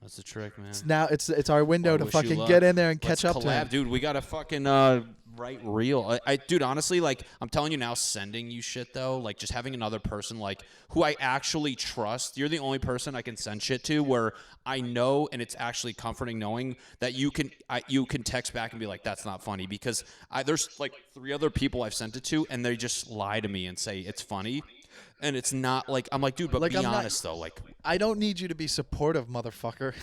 C: That's the trick, man.
B: It's our window to
C: Wish you
B: fucking
C: luck.
B: get in there and
C: Let's
B: catch up to
C: collab,
B: him.
C: dude. We got to fucking write real. Dude, honestly, like, I'm telling you now, sending you shit, though, like, just having another person, like, who I actually trust. You're the only person I can send shit to where I know, and it's actually comforting knowing that you can text back and be like, that's not funny. Because there's, like, 3 other people I've sent it to, and they just lie to me and say it's funny. And it's not like, I'm like, dude, but
B: Like,
C: be
B: I'm not-
C: honest, though. Like,
B: I don't need you to be supportive, motherfucker.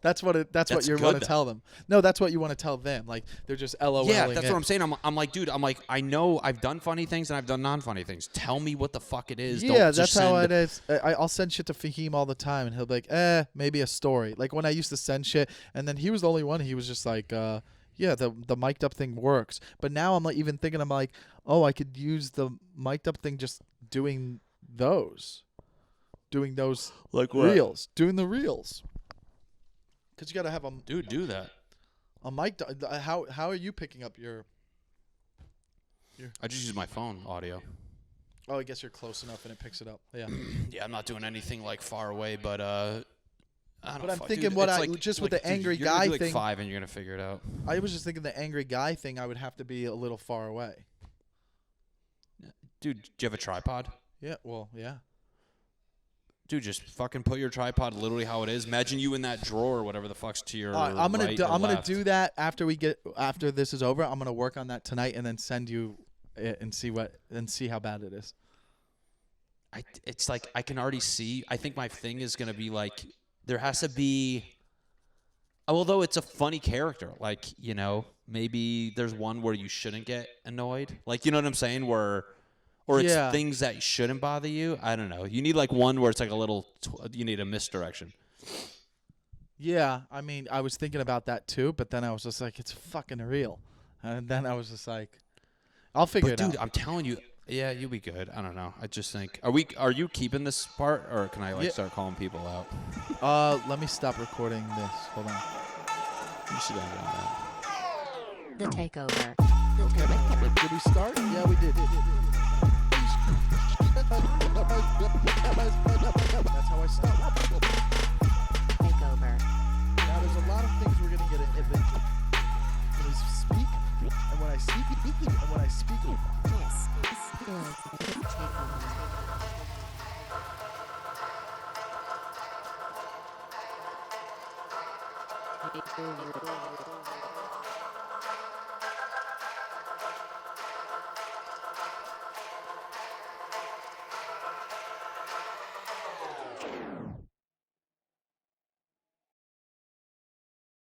B: That's what you
C: good,
B: want to
C: though.
B: tell them. No, that's what you want to tell them. Like, they're just LOLing.
C: yeah, that's
B: in.
C: what I'm saying. I'm like, dude, I know I've done funny things and I've done non-funny things. Tell me what the fuck it is.
B: Yeah,
C: Don't
B: that's
C: just
B: how
C: send-
B: it is. I'll send shit to Fahim all the time, and he'll be like, maybe a story. Like, when I used to send shit, and then he was the only one. He was just like, yeah, the mic'd up thing works. But now I'm like, even thinking, I'm like, oh, I could use the mic'd up thing just doing those
C: Like
B: reels, doing the reels. Because you got to have
C: Dude, do that.
B: a mic. How are you picking up your?
C: I just use my phone audio.
B: Oh, I guess you're close enough and it picks it up. Yeah.
C: Yeah, I'm not doing anything like far away, but I don't
B: But
C: know,
B: I'm
C: fuck,
B: thinking
C: dude,
B: what
C: it's
B: I
C: like,
B: just with
C: like,
B: the
C: dude,
B: angry
C: you're gonna
B: guy
C: do like
B: thing.
C: 5 and you're gonna figure it out.
B: I was just thinking the angry guy thing. I would have to be a little far away.
C: Dude, do you have a tripod?
B: Yeah. Well, yeah.
C: Dude, just fucking put your tripod literally how it is. Imagine you in that drawer or whatever the fuck's to your
B: I'm gonna
C: right
B: do,
C: or
B: I'm gonna
C: left.
B: do that after this is over. I'm gonna work on that tonight and then send you it and see how bad it is.
C: It's like I can already see. I think my thing is gonna be like there has to be. Although it's a funny character, like, you know, maybe there's one where you shouldn't get annoyed, like, you know what I'm saying, or it's
B: Yeah.
C: things that shouldn't bother you. I don't know. You need like one where it's like a little. You need a misdirection.
B: Yeah. I mean, I was thinking about that too, but then I was just like, it's fucking real, and then I was just like, I'll figure
C: But
B: it
C: dude,
B: out.
C: I'm telling you, yeah, you'll be good. I don't know. I just think, are you keeping this part, or can I like
B: Yeah.
C: start calling people out?
B: Let me stop recording this. Hold on.
C: You sit down,
A: The Takeover.
B: Did we start? Yeah, we did. That's how I start.
A: Takeover.
B: Now, there's a lot of things we're gonna get into. When I speak, and when I speak, and when I speak.
A: This is Takeover.